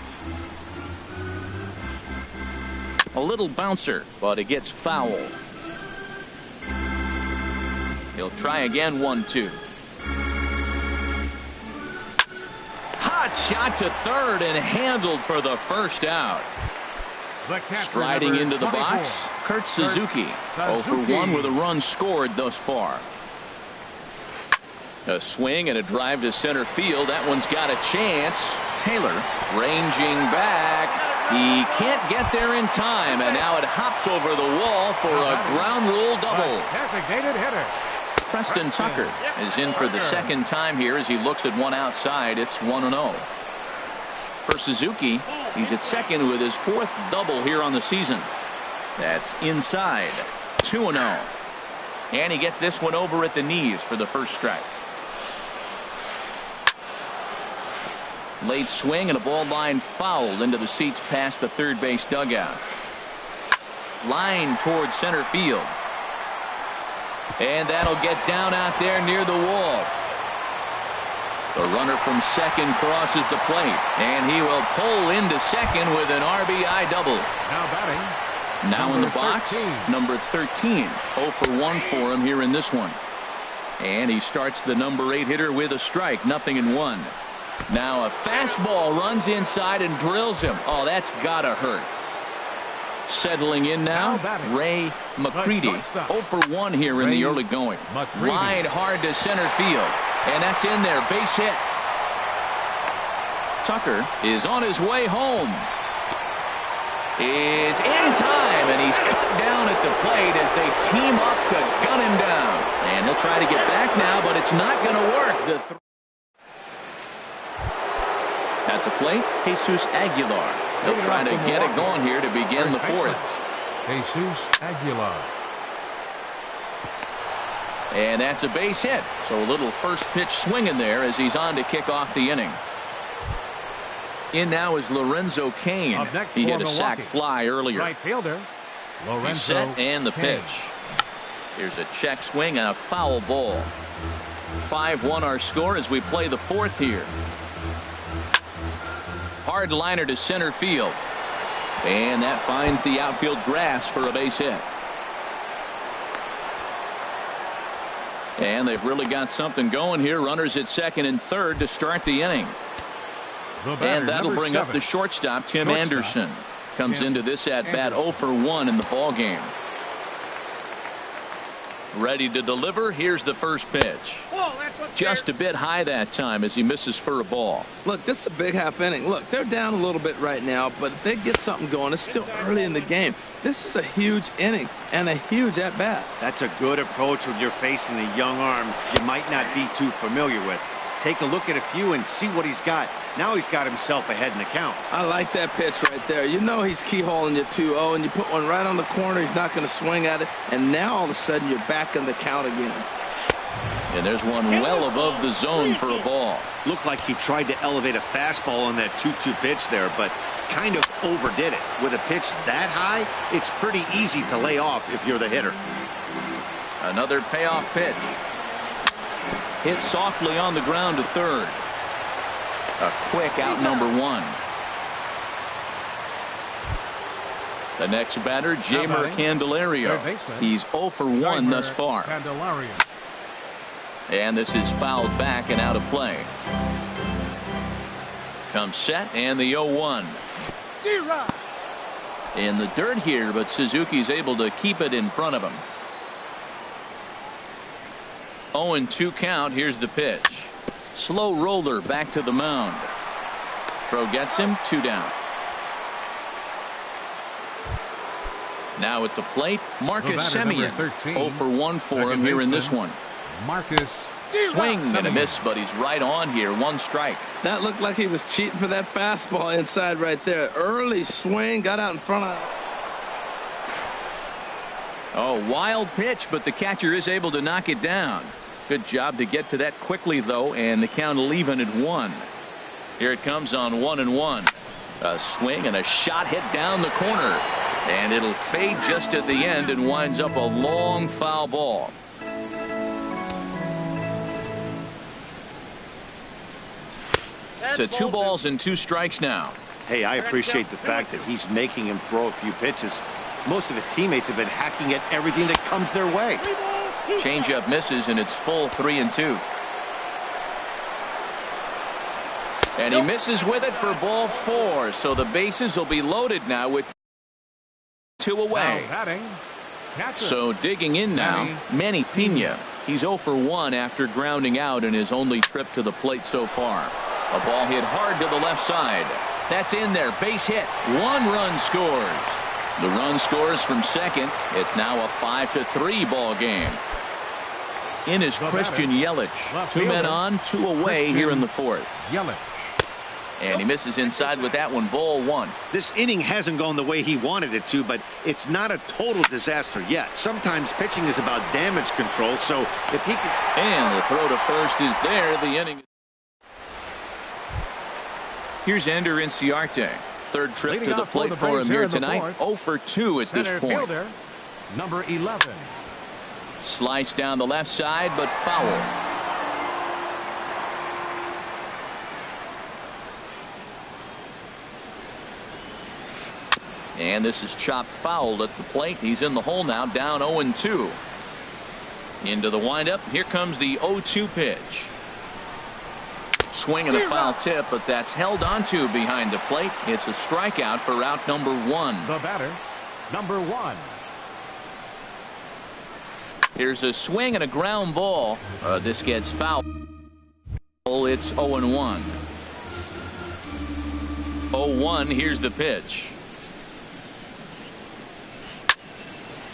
A little bouncer, but it gets foul. He'll try again, 1-2. Hot shot to third and handled for the first out. Striding into the box, Kurt Suzuki. 0 for 1 with a run scored thus far. A swing and a drive to center field. That one's got a chance. Taylor ranging back. He can't get there in time, and now it hops over the wall for a ground rule double. Designated hitter. Preston Tucker is in for the second time here as he looks at one outside. It's 1-0. For Suzuki, he's at second with his 4th double here on the season. That's inside. 2-0. And he gets this one over at the knees for the first strike. Late swing and a ball line foul into the seats past the third base dugout. Line towards center field. And that'll get down out there near the wall. The runner from second crosses the plate, and he will pull into second with an RBI double. Now batting. Now in the box, 13. number 13. 0 for 1 for him here in this one. And he starts the number 8 hitter with a strike. 0-1. Now a fastball runs inside and drills him. Oh, that's gotta hurt. Settling in now, Ray McCready. 0 for 1 here in the early going. Line hard to center field. And that's in there. Base hit. Tucker is on his way home. Is in time, and he's cut down at the plate as they team up to gun him down. And he'll try to get back now, but it's not going to work. At the plate, Jesus Aguilar. He'll try to get it going here to begin the 4th. Jesus Aguilar. And that's a base hit. So a little first pitch swing in there as he's on to kick off the inning. In now is Lorenzo Cain. He hit a sac fly earlier. Right fielder, Lorenzo He's set and the Cain. pitch. Here's a check swing and a foul ball. 5-1 our score as we play the 4th here. Hard liner to center field. And that finds the outfield grass for a base hit. And they've really got something going here. Runners at second and third to start the inning. And that'll bring up the shortstop, Tim Anderson. Comes into this at bat 0 for 1 in the ball game. Ready to deliver. Here's the first pitch. Just a bit high that time as he misses for a ball. Look, this is a big half inning. Look, they're down a little bit right now, but if they get something going, it's still early in the game. This is a huge inning and a huge at bat. That's a good approach when you're facing a young arm you might not be too familiar with. Take a look at a few and see what he's got. Now he's got himself ahead in the count. I like that pitch right there. You know he's keyholing you 2-0, and you put one right on the corner. He's not going to swing at it, and now all of a sudden you're back in the count again. And there's one well above the zone for a ball. Looked like he tried to elevate a fastball on that 2-2 pitch there, but kind of overdid it. With a pitch that high, it's pretty easy to lay off if you're the hitter. Another payoff pitch. Hit softly on the ground to third. A quick out number 1. The next batter, Jamer Candelario. He's 0 for 1 thus far. And this is fouled back and out of play. Comes set and the 0-1. In the dirt here, but Suzuki's able to keep it in front of him. 0-2 count. Here's the pitch. Slow roller back to the mound. Throw gets him. 2 down. Now at the plate, Marcus Semien. 0 for 1 for him here in this one. Marcus Swing and a miss, but he's right on here. 1 strike. That looked like he was cheating for that fastball inside right there. Early swing, got out in front of. Oh, wild pitch, but the catcher is able to knock it down. Good job to get to that quickly, though, and the count will even at 1. Here it comes on 1-1. A swing and a shot hit down the corner, and it'll fade just at the end and winds up a long foul ball. To 2 balls and 2 strikes now. Hey, I appreciate the fact that he's making him throw a few pitches. Most of his teammates have been hacking at everything that comes their way. Changeup misses, and it's full 3-2. And he misses with it for ball 4. So the bases will be loaded now with 2 away. So digging in now, Manny Pena. He's 0 for 1 after grounding out in his only trip to the plate so far. A ball hit hard to the left side. That's in there. Base hit. 1 run scores. The run scores from second. It's now a 5-3 ball game. In is Christian Yelich. 2 men on, 2 away here in the 4th. Yelich. And he misses inside with that one. Ball 1. This inning hasn't gone the way he wanted it to, but it's not a total disaster yet. Sometimes pitching is about damage control, so if he can... And the throw to first is there. The inning. Here's Ender Inciarte. 3rd trip to the plate for him here tonight. 0 for 2 at this point. Fielder, number 11. Slice down the left side, but foul. And this is chopped foul at the plate. He's in the hole now, down 0-2. Into the windup. Here comes the 0-2 pitch. Swing and a foul tip, but that's held onto behind the plate. It's a strikeout for out number 1. The batter, number 1. Here's a swing and a ground ball. This gets fouled. It's 0-1. 0-1. Here's the pitch.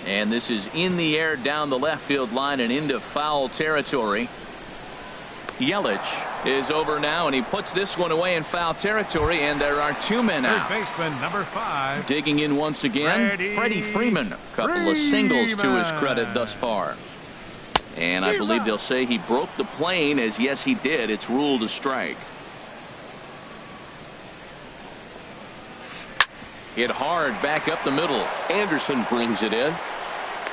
And this is in the air down the left field line and into foul territory. Yelich is over now, and he puts this one away in foul territory, and there are 2 men out. Third baseman, number 5. Digging in once again, Freddie Freeman. Couple of singles to his credit thus far. And I believe they'll say he broke the plane, as yes he did. It's ruled a strike. Hit hard back up the middle. Anderson brings it in.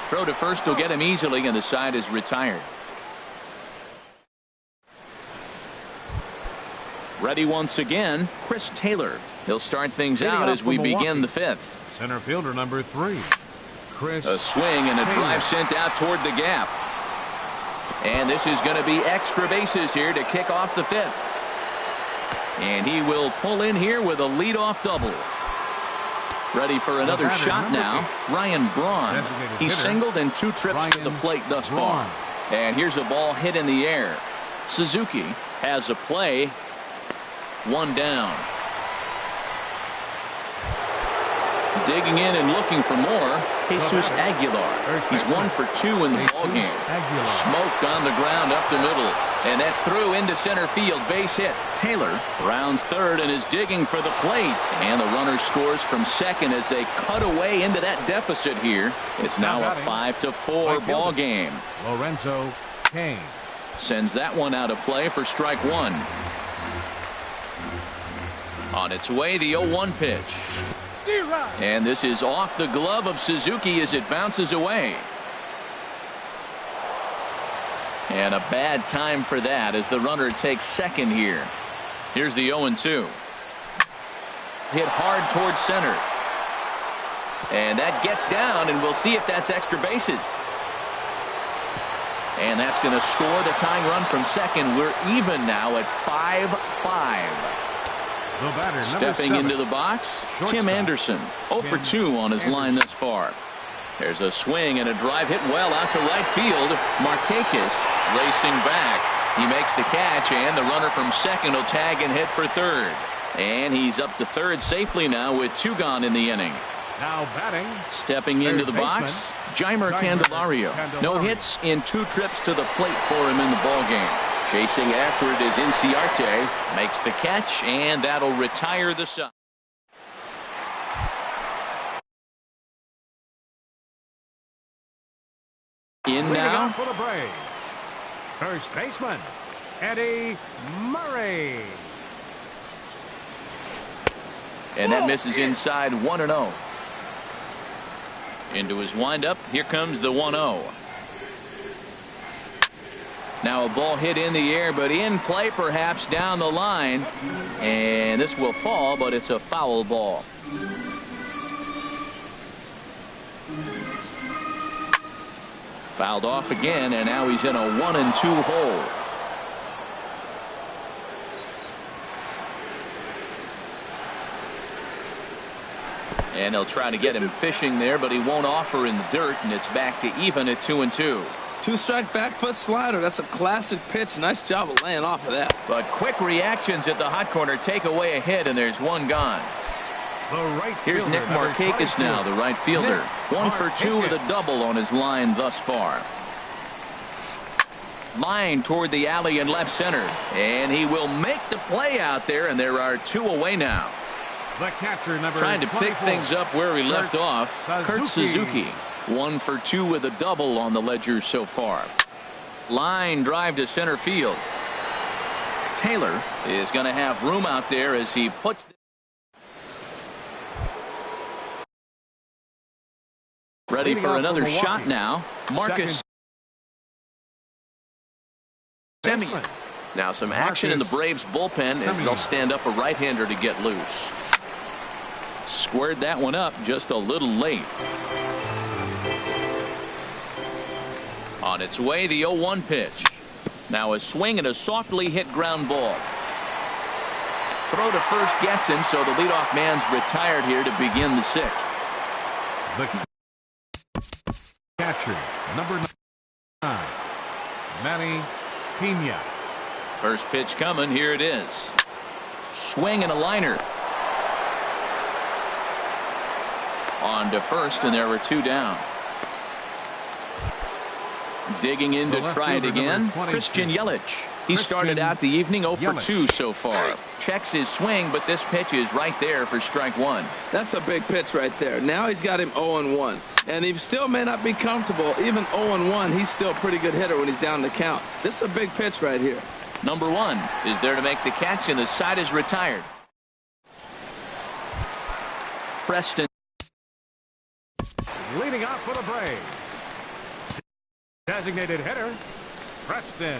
Throw to first will get him easily, and the side is retired. Ready once again, Chris Taylor. He'll start things out as we begin the 5th. Center fielder number 3, Chris. A swing and a drive sent out toward the gap. And this is going to be extra bases here to kick off the 5th. And he will pull in here with a leadoff double. Ready for another shot now, Ryan Braun. He's singled in 2 trips to the plate thus far. And here's a ball hit in the air. Suzuki has a play. 1 down. Digging in and looking for more, Jesus Aguilar. He's 1 for 2 in the ballgame. Smoked on the ground up the middle. And that's through into center field. Base hit. Taylor rounds third and is digging for the plate. And the runner scores from second as they cut away into that deficit here. It's now a 5-4 ball game. Lorenzo Cain sends that one out of play for strike 1. On its way, the 0-1 pitch. And this is off the glove of Suzuki as it bounces away. And a bad time for that as the runner takes second here. Here's the 0-2. Hit hard towards center. And that gets down, and we'll see if that's extra bases. And that's going to score the tying run from second. We're even now at 5-5. Stepping into the box, Tim Anderson. 0 for 2 on his line thus far. There's a swing and a drive hit well out to right field. Markakis racing back. He makes the catch, and the runner from second will tag and hit for third. And he's up to third safely now with 2 gone in the inning. Now batting. Stepping into the box, Jeimer Candelario. No hits in 2 trips to the plate for him in the ballgame. Chasing after it is Inciarte. Makes the catch, and that'll retire the side. In now. For the Braves, first baseman, Eddie Murray. And that misses inside 1-0. Into his windup. Here comes the 1-0. Now a ball hit in the air, but in play perhaps down the line. And this will fall, but it's a foul ball. Fouled off again, and now he's in a 1-2 hole. And they'll try to get him fishing there, but he won't offer in the dirt, and it's back to even at 2-2. 2-strike back foot slider. That's a classic pitch. Nice job of laying off of that. But quick reactions at the hot corner take away a hit, and there's 1 gone. Here's Nick Markakis now, the right fielder. 1 for 2 with a double on his line thus far. Line toward the alley in left center. And he will make the play out there, and there are 2 away now. The catcher, number Trying to pick 24. things up where he left off. Kurt Suzuki. 1 for 2 with a double on the ledger so far. Line drive to center field. Taylor is going to have room out there as he puts. Ready for another shot now. Marcus Semien. Now some action in the Braves bullpen as they'll stand up a right-hander to get loose. Squared that one up just a little late. On its way, the 0-1 pitch. Now a swing and a softly hit ground ball. Throw to first gets him, so the leadoff man's retired here to begin the sixth. The catcher, number 9, Manny Pena. First pitch coming. Here it is. Swing and a liner. On to first, and there were 2 down. Digging in to try it again, Christian Yelich. He started out the evening 0 for 2 so far. Checks his swing, but this pitch is right there for strike 1. That's a big pitch right there. Now he's got him 0-1. And he still may not be comfortable. Even 0-1, he's still a pretty good hitter when he's down the count. This is a big pitch right here. Number 1 is there to make the catch, and the side is retired. Preston. Leading off for the Braves. Designated hitter, Preston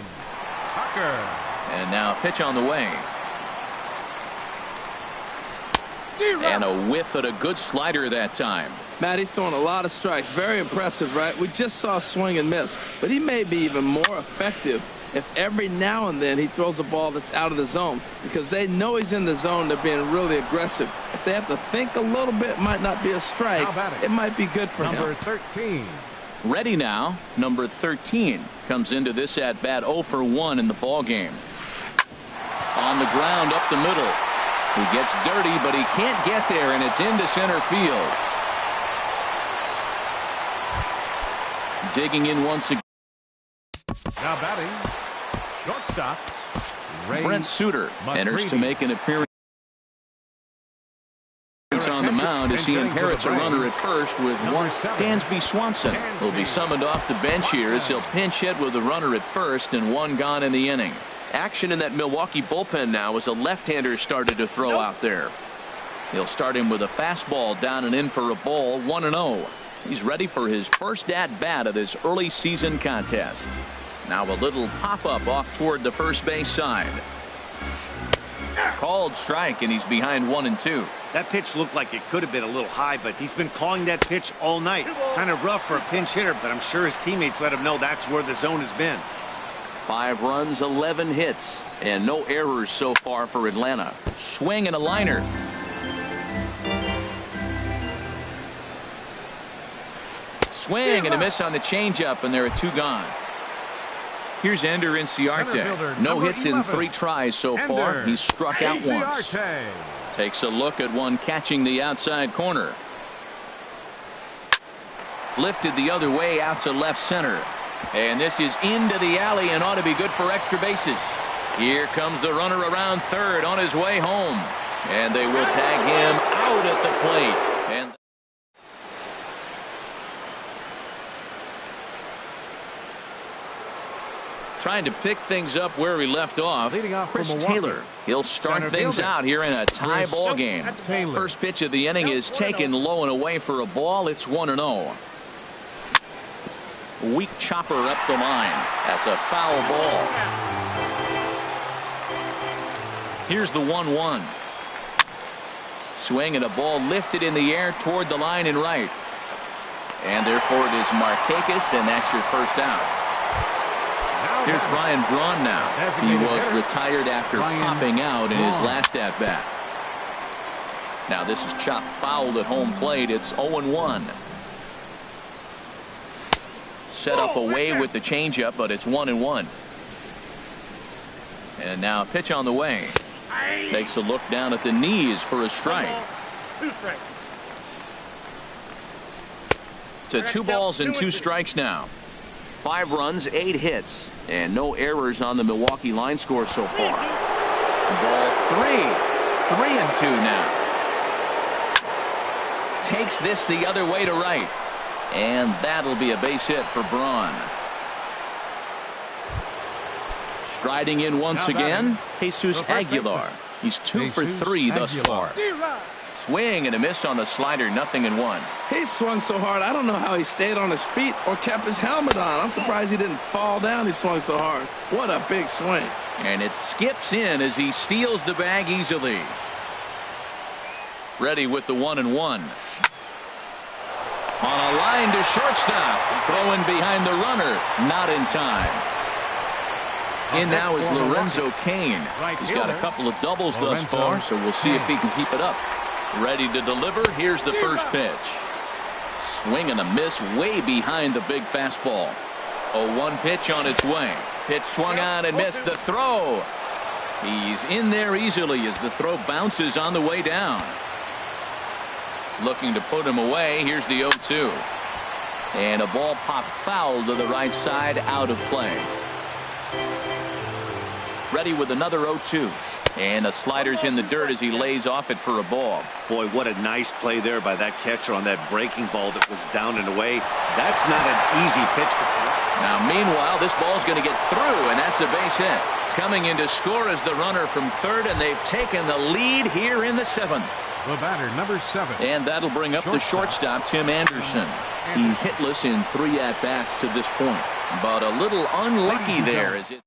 Tucker. And now pitch on the way. And a whiff at a good slider that time. Matt, he's throwing a lot of strikes. Very impressive, right? We just saw a swing and miss. But he may be even more effective if every now and then he throws a ball that's out of the zone, because they know he's in the zone. They're being really aggressive. If they have to think a little bit, it might not be a strike. It might be good for him. Number 13. Ready now. Number 13 comes into this at bat 0 for 1 in the ball game. On the ground up the middle. He gets dirty, but he can't get there, and it's into center field. Digging in once again. Now batting, shortstop, Brent Suter enters to make an appearance on the mound as he inherits a runner at first with one. Dansby Swanson will be summoned off the bench here as he'll pinch hit with a runner at first and 1 gone in the inning. Action in that Milwaukee bullpen now as a left-hander started to throw out there. He'll start him with a fastball down and in for a ball, 1-0. He's ready for his first at-bat of this early season contest. Now a little pop-up off toward the first base side. Called strike, and he's behind 1-2. That pitch looked like it could have been a little high, but he's been calling that pitch all night. Kind of rough for a pinch hitter, but I'm sure his teammates let him know that's where the zone has been. 5 runs, 11 hits, and no errors so far for Atlanta. Swing and a liner. Swing and a miss on the changeup, and there are 2 gone. Here's Ender Inciarte. No hits in 3 tries so far. He's struck out once. Takes a look at one catching the outside corner. Lifted the other way out to left center. And this is into the alley and ought to be good for extra bases. Here comes the runner around third on his way home. And they will tag him out at the plate. And trying to pick things up where we left off. Chris Taylor. He'll start things out here in a tie ball game. First pitch of the inning is taken low and away for a ball. It's 1-0. Weak chopper up the line. That's a foul ball. Here's the 1-1. Swing and a ball lifted in the air toward the line and right. And therefore it is Markakis, and that's your first out. Here's Ryan Braun now. He was retired after popping out in his last at-bat. Now this is chopped foul at home plate. It's 0-1. Set up away with the changeup, but it's 1-1. And now pitch on the way. Takes a look down at the knees for a strike. To 2 balls and 2 strikes now. 5 runs, 8 hits, and no errors on the Milwaukee line score so far. Ball 3. 3-2 now. Takes this the other way to right. And that'll be a base hit for Braun. Striding in once again, Jesus Aguilar. He's 2 for 3 thus far. Swing and a miss on the slider, 0-1. He swung so hard, I don't know how he stayed on his feet or kept his helmet on. I'm surprised he didn't fall down. He swung so hard. What a big swing. And it skips in as he steals the bag easily. Ready with the 1-1. On a line to shortstop. Throwing behind the runner. Not in time. In now is Lorenzo Cain. He's got a couple of doubles thus far, so we'll see if he can keep it up. Ready to deliver. Here's the first pitch. Swing and a miss way behind the big fastball. 0-1 pitch on its way. Pitch swung on and missed the throw. He's in there easily as the throw bounces on the way down. Looking to put him away. Here's the 0-2. And a ball popped foul to the right side, out of play. Ready with another 0-2. And a slider's in the dirt as he lays off it for a ball. Boy, what a nice play there by that catcher on that breaking ball that was down and away. That's not an easy pitch to throw. Now, meanwhile, this ball's going to get through, and that's a base hit. Coming in to score is the runner from third, and they've taken the lead here in the seventh. The batter, number 7. And that'll bring up the shortstop, Tim Anderson. He's hitless in 3 at-bats to this point, but a little unlucky there as it.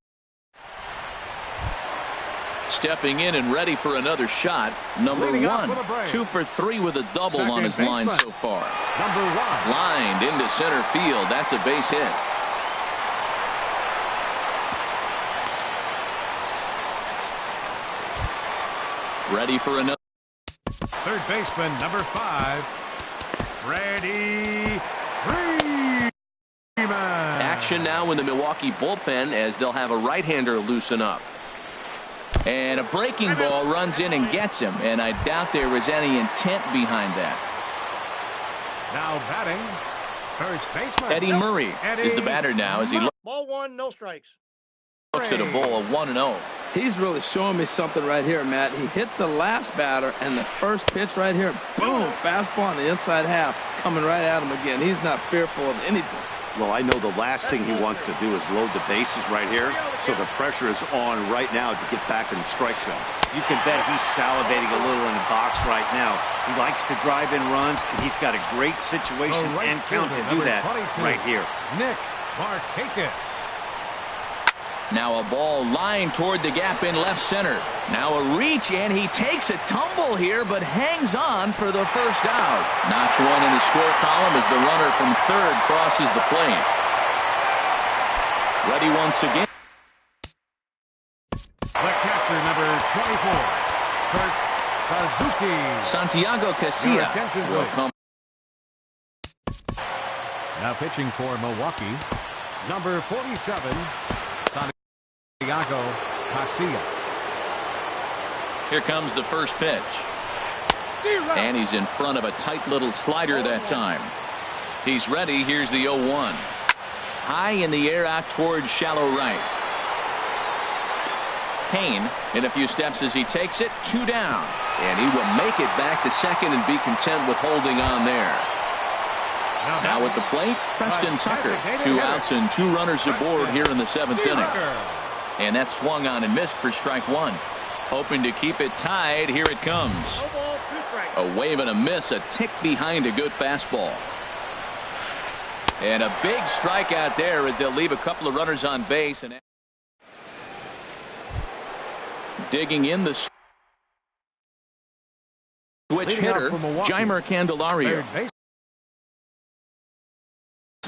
Stepping in and ready for another shot, number 1. 2 for 3 with a double on his line so far. Number 1. Lined into center field. That's a base hit. Ready for another. Third baseman, number 5. Freddie Freeman. Action now in the Milwaukee bullpen as they'll have a right-hander loosen up. And a breaking ball runs in and gets him, and I doubt there was any intent behind that. Now batting, first baseman Eddie Murray is the batter now as he Ball 1, no strikes. looks at a ball of 1-0. He's really showing me something right here, Matt. He hit the last batter, and the first pitch right here, boom, fastball on the inside half, coming right at him again. He's not fearful of anything. Well, I know the last thing he wants to do is load the bases right here, so the pressure is on right now to get back in the strike zone. You can bet he's salivating a little in the box right now. He likes to drive in runs, and he's got a great situation and count to do that right here. Nick Markakis. Now a ball lined toward the gap in left center. Now a reach, and he takes a tumble here, but hangs on for the first out. Notch 1 in the score column as the runner from third crosses the plate. Ready once again. The catcher, number 24, Kurt Suzuki. Santiago Casilla will come. Now pitching for Milwaukee, number 47, Santiago Casilla. Here comes the first pitch. And he's in front of a tight little slider that time. He's ready. Here's the 0-1. High in the air out towards shallow right. Cain in a few steps as he takes it. 2 down. And he will make it back to second and be content with holding on there. Now at the plate, Preston Tucker. 2 outs and 2 runners aboard here in the 7th inning. And that swung on and missed for strike 1. Hoping to keep it tied. Here it comes. No balls, 2 strikes. A wave and a miss, a tick behind a good fastball. And a big strikeout there as they'll leave a couple of runners on base. And digging in the switch hitter, Jeimer Candelario.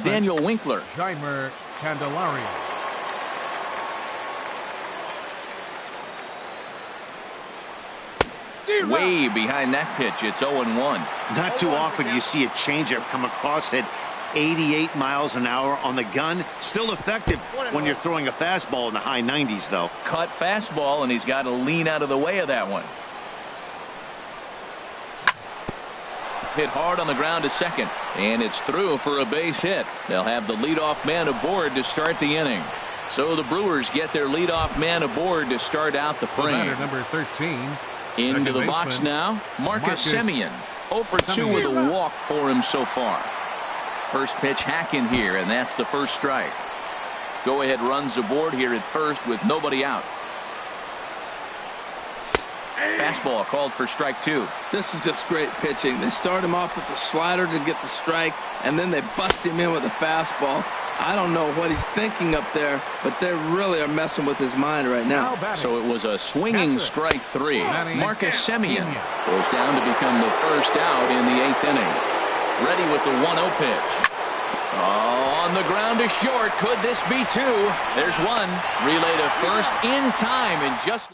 Daniel Winkler. Jeimer Candelario. Way behind that pitch. It's 0-1. Not too often you see a changeup come across at 88 miles an hour on the gun. Still effective when you're throwing a fastball in the high 90s, though. Cut fastball, and he's got to lean out of the way of that one. Hit hard on the ground to second, and it's through for a base hit. They'll have the leadoff man aboard to start the inning. So the Brewers get their leadoff man aboard to start out the frame. Number 13. Into the box now, Marcus Semien. 0 for 2 with a walk for him so far. First pitch hack in here, and that's the first strike. Go ahead runs aboard here at first with nobody out. Fastball called for strike 2. This is just great pitching. They start him off with the slider to get the strike, and then they bust him in with a fastball. I don't know what he's thinking up there, but they really are messing with his mind right now. So it was a swinging strike 3. Marcus Semien goes down to become the first out in the 8th inning. Ready with the 1-0 pitch. Oh, on the ground to short. Could this be two? There's one. Relay to first in time and just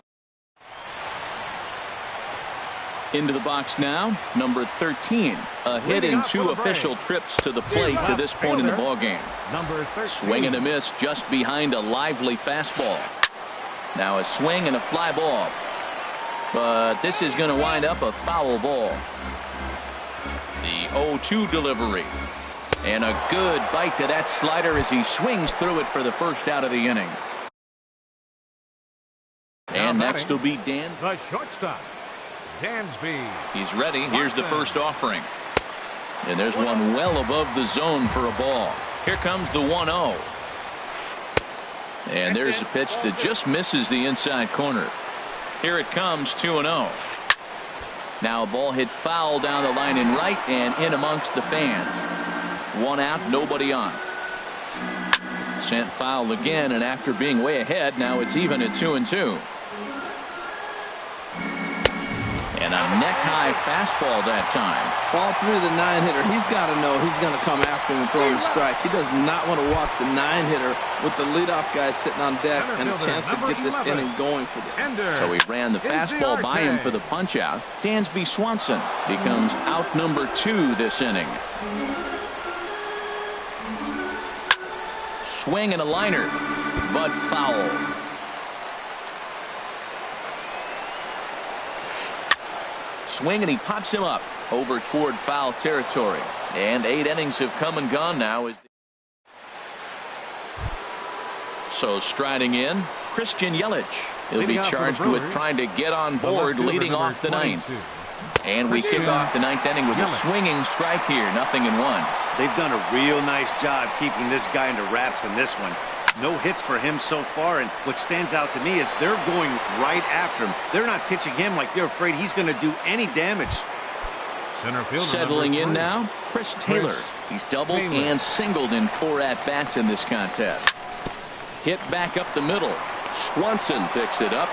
into the box now. Number 13. A hit in 2 official trips to the plate to this point in the ballgame. Number 13. Swing and a miss just behind a lively fastball. Now a swing and a fly ball. But this is going to wind up a foul ball. The 0-2 delivery. And a good bite to that slider as he swings through it for the first out of the inning. And next will be Dan. The shortstop, Dansby. He's ready. Here's the first offering. And there's one well above the zone for a ball. Here comes the 1-0. And there's a pitch that just misses the inside corner. Here it comes, 2-0. Now a ball hit foul down the line in right and in amongst the fans. 1 out, nobody on. Sent foul again, and after being way ahead, now it's even at 2-2. And a neck-high fastball that time. Ball through the 9-hitter. He's got to know he's going to come after him and throw him a strike. He does not want to walk the 9-hitter with the leadoff guy sitting on deck and a chance to get this inning going for them. So he ran the fastball by him for the punch-out. Dansby Swanson becomes out number 2 this inning. Swing and a liner, but foul. Swing and he pops him up over toward foul territory. And 8 innings have come and gone now. So striding in, Christian Yelich. He'll be charged with trying to get on board leading off the 9th. And we kick off the 9th inning with a swinging strike here. 0-1. They've done a real nice job keeping this guy under wraps in this one. No hits for him so far, and what stands out to me is they're going right after him. They're not pitching him like they're afraid he's going to do any damage. Center fielder settling in 3. now, Chris Taylor. He's doubled and singled in 4 at-bats in this contest. Hit back up the middle. Swanson picks it up.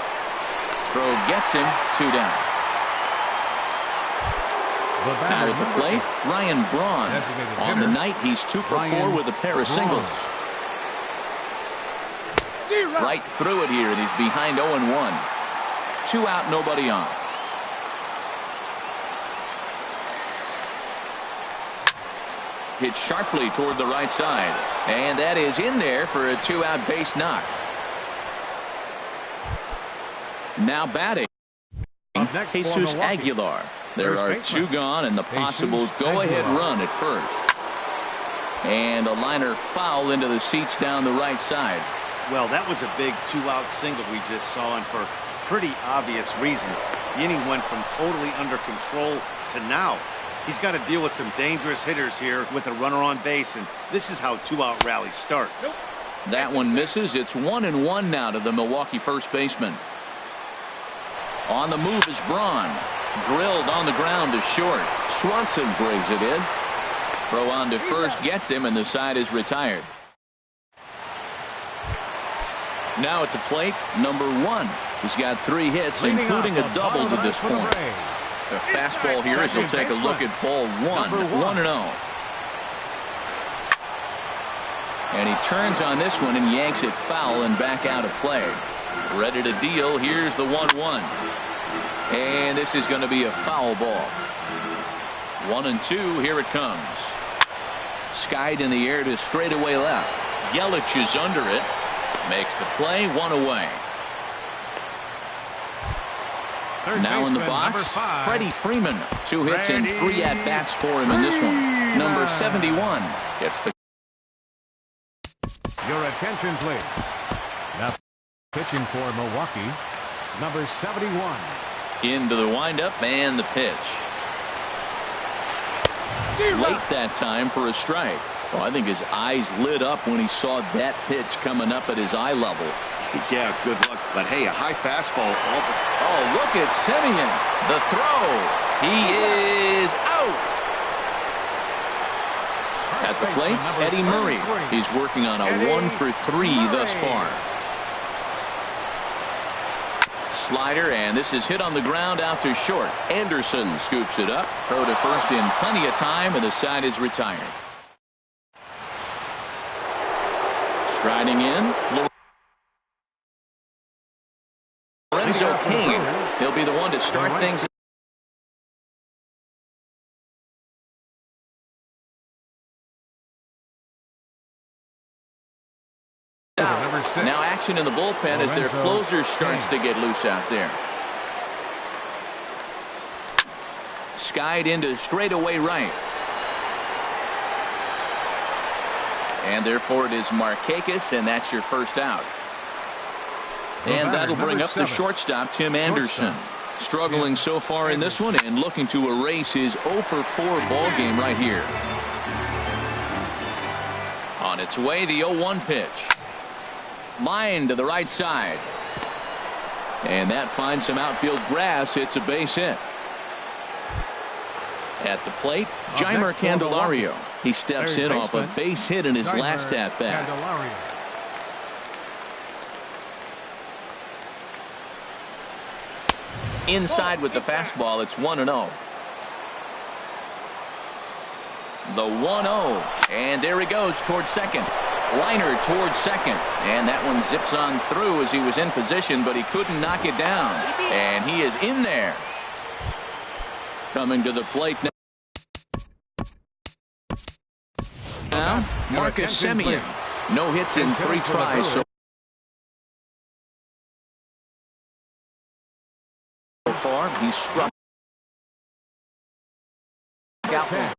Throw gets him. 2 down. Now at the plate, Ryan Braun. On the night, he's 2 for 4 with a pair of singles. Right through it here, and he's behind 0-1. 2 out, nobody on. Hit sharply toward the right side, and that is in there for a 2-out base knock. Now batting, Jesus Aguilar. There are 2 gone and the possible go-ahead run at first. And a liner foul into the seats down the right side. Well, that was a big 2-out single we just saw, and for pretty obvious reasons. The inning went from totally under control to now. He's got to deal with some dangerous hitters here with a runner on base, and this is how 2-out rallies start. That one misses. It's 1-1 now to the Milwaukee first baseman. On the move is Braun. Drilled on the ground to short. Swanson brings it in. Throw on to first gets him, and the side is retired. Now at the plate, number 1. He's got 3 hits, including a double to this point. The fastball here as he'll take a look at ball 1. 1-0. And he turns on this one and yanks it foul and back out of play. Ready to deal. Here's the 1-1. And this is going to be a foul ball. 1-2. Here it comes. Skied in the air to straightaway left. Yelich is under it. Makes the play. 1 away. Now in the box, Freddie Freeman. 2 hits and 3 at-bats for him in this one. Number 71 gets the. Your attention, please. Now pitching for Milwaukee, number 71. Into the windup and the pitch. Late that time for a strike. Well, I think his eyes lit up when he saw that pitch coming up at his eye level. Yeah, good luck. But hey, a high fastball. Oh, look at Simeon. The throw. He is out. At the plate, Eddie Murray. He's working on a 1 for 3 thus far. slider, and this is hit on the ground out to short. Anderson scoops it up. Throw to first in plenty of time, and the side is retired. Striding in, Lorenzo King. He'll be the one to start things. Now action in the bullpen as their closer starts to get loose out there. Skied into straightaway right. And therefore it is Markakis, and that's your first out. And that'll bring up the shortstop, Tim Anderson. Struggling so far in this one and looking to erase his 0 for 4 ball game right here. On its way, the 0-1 pitch. Line to the right side. And that finds some outfield grass. It's a base hit. At the plate, Jeimer Candelario. He steps in off a base hit in his last at-bat. Inside with the fastball, it's 1-0. The 1-0, and there he goes towards second. Liner towards second, and that one zips on through as he was in position, but he couldn't knock it down, and he is in there. Coming to the plate now, Marcus Semien. No hits in 3 tries so far. He's struck out.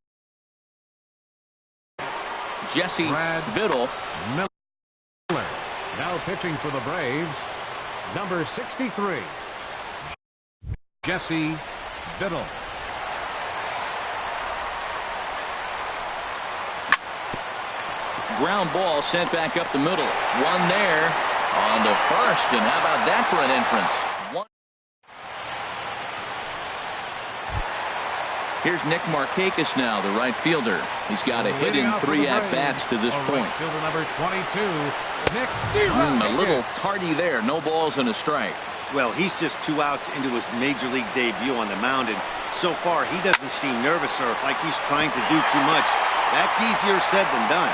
Jesse Biddle. Miller now pitching for the Braves. Number 63. Jesse Biddle. Ground ball sent back up the middle. One there on to first, and how about that for an entrance? Here's Nick Markakis now, the right fielder. He's got a hit in 3 at-bats to this point. Fielder number 22, Nick. A little tardy there. No balls and a strike. Well, he's just 2 outs into his major league debut on the mound, and so far he doesn't seem nervous or like he's trying to do too much. That's easier said than done.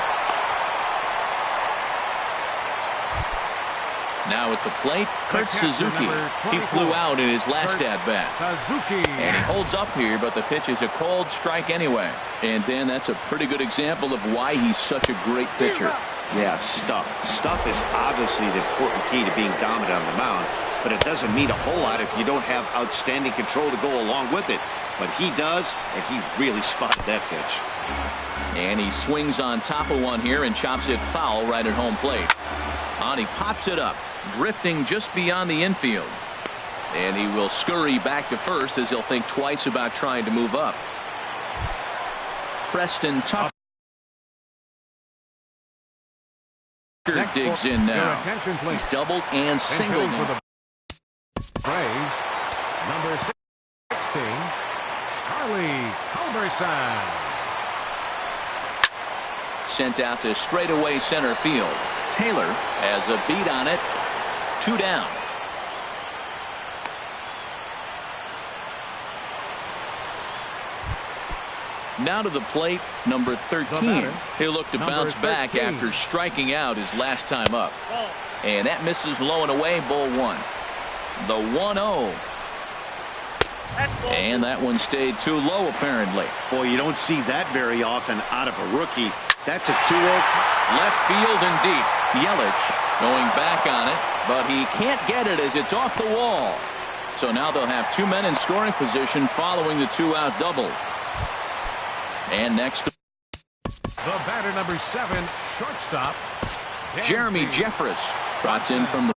Now at the plate, Kurt Suzuki. He flew out in his last at-bat. And he holds up here, but the pitch is a cold strike anyway. And then that's a pretty good example of why he's such a great pitcher. Yeah, stuff. Stuff is obviously the important key to being dominant on the mound, but it doesn't mean a whole lot if you don't have outstanding control to go along with it. But he does, and he really spotted that pitch. And he swings on top of one here and chops it foul right at home plate. And he pops it up, drifting just beyond the infield. And he will scurry back to first as he'll think twice about trying to move up. Preston Tucker digs in now. He's doubled and singled him. Braves, number 16, Charlie Culberson. Sent out to straightaway center field. Taylor has a beat on it. 2 down. Now to the plate, number 13. He'll look to bounce back after striking out his last time up. And that misses low and away, ball 1. The 1-0. And that one stayed too low, apparently. Boy, you don't see that very often out of a rookie. That's a 2-0. Left field and deep. Yelich going back on it, but he can't get it as it's off the wall. So now they'll have 2 men in scoring position following the 2-out double. And next, the batter number 7, shortstop, Jeremy Jeffress trots in from the.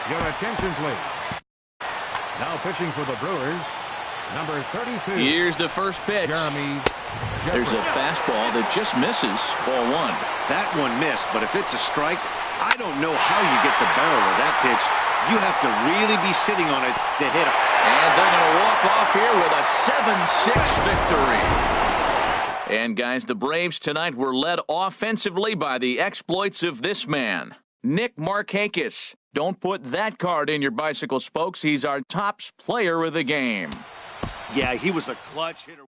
Your attention, please. Now pitching for the Brewers, number 32. Here's the first pitch. Jeremy Jeffress. There's a fastball that just misses, ball 1. That one missed, but if it's a strike, I don't know how you get the barrel of that pitch. You have to really be sitting on it to hit it. And they're going to walk off here with a 7-6 victory. And guys, the Braves tonight were led offensively by the exploits of this man. Nick Markakis. Don't put that card in your bicycle spokes. He's our tops player of the game. Yeah, he was a clutch hitter.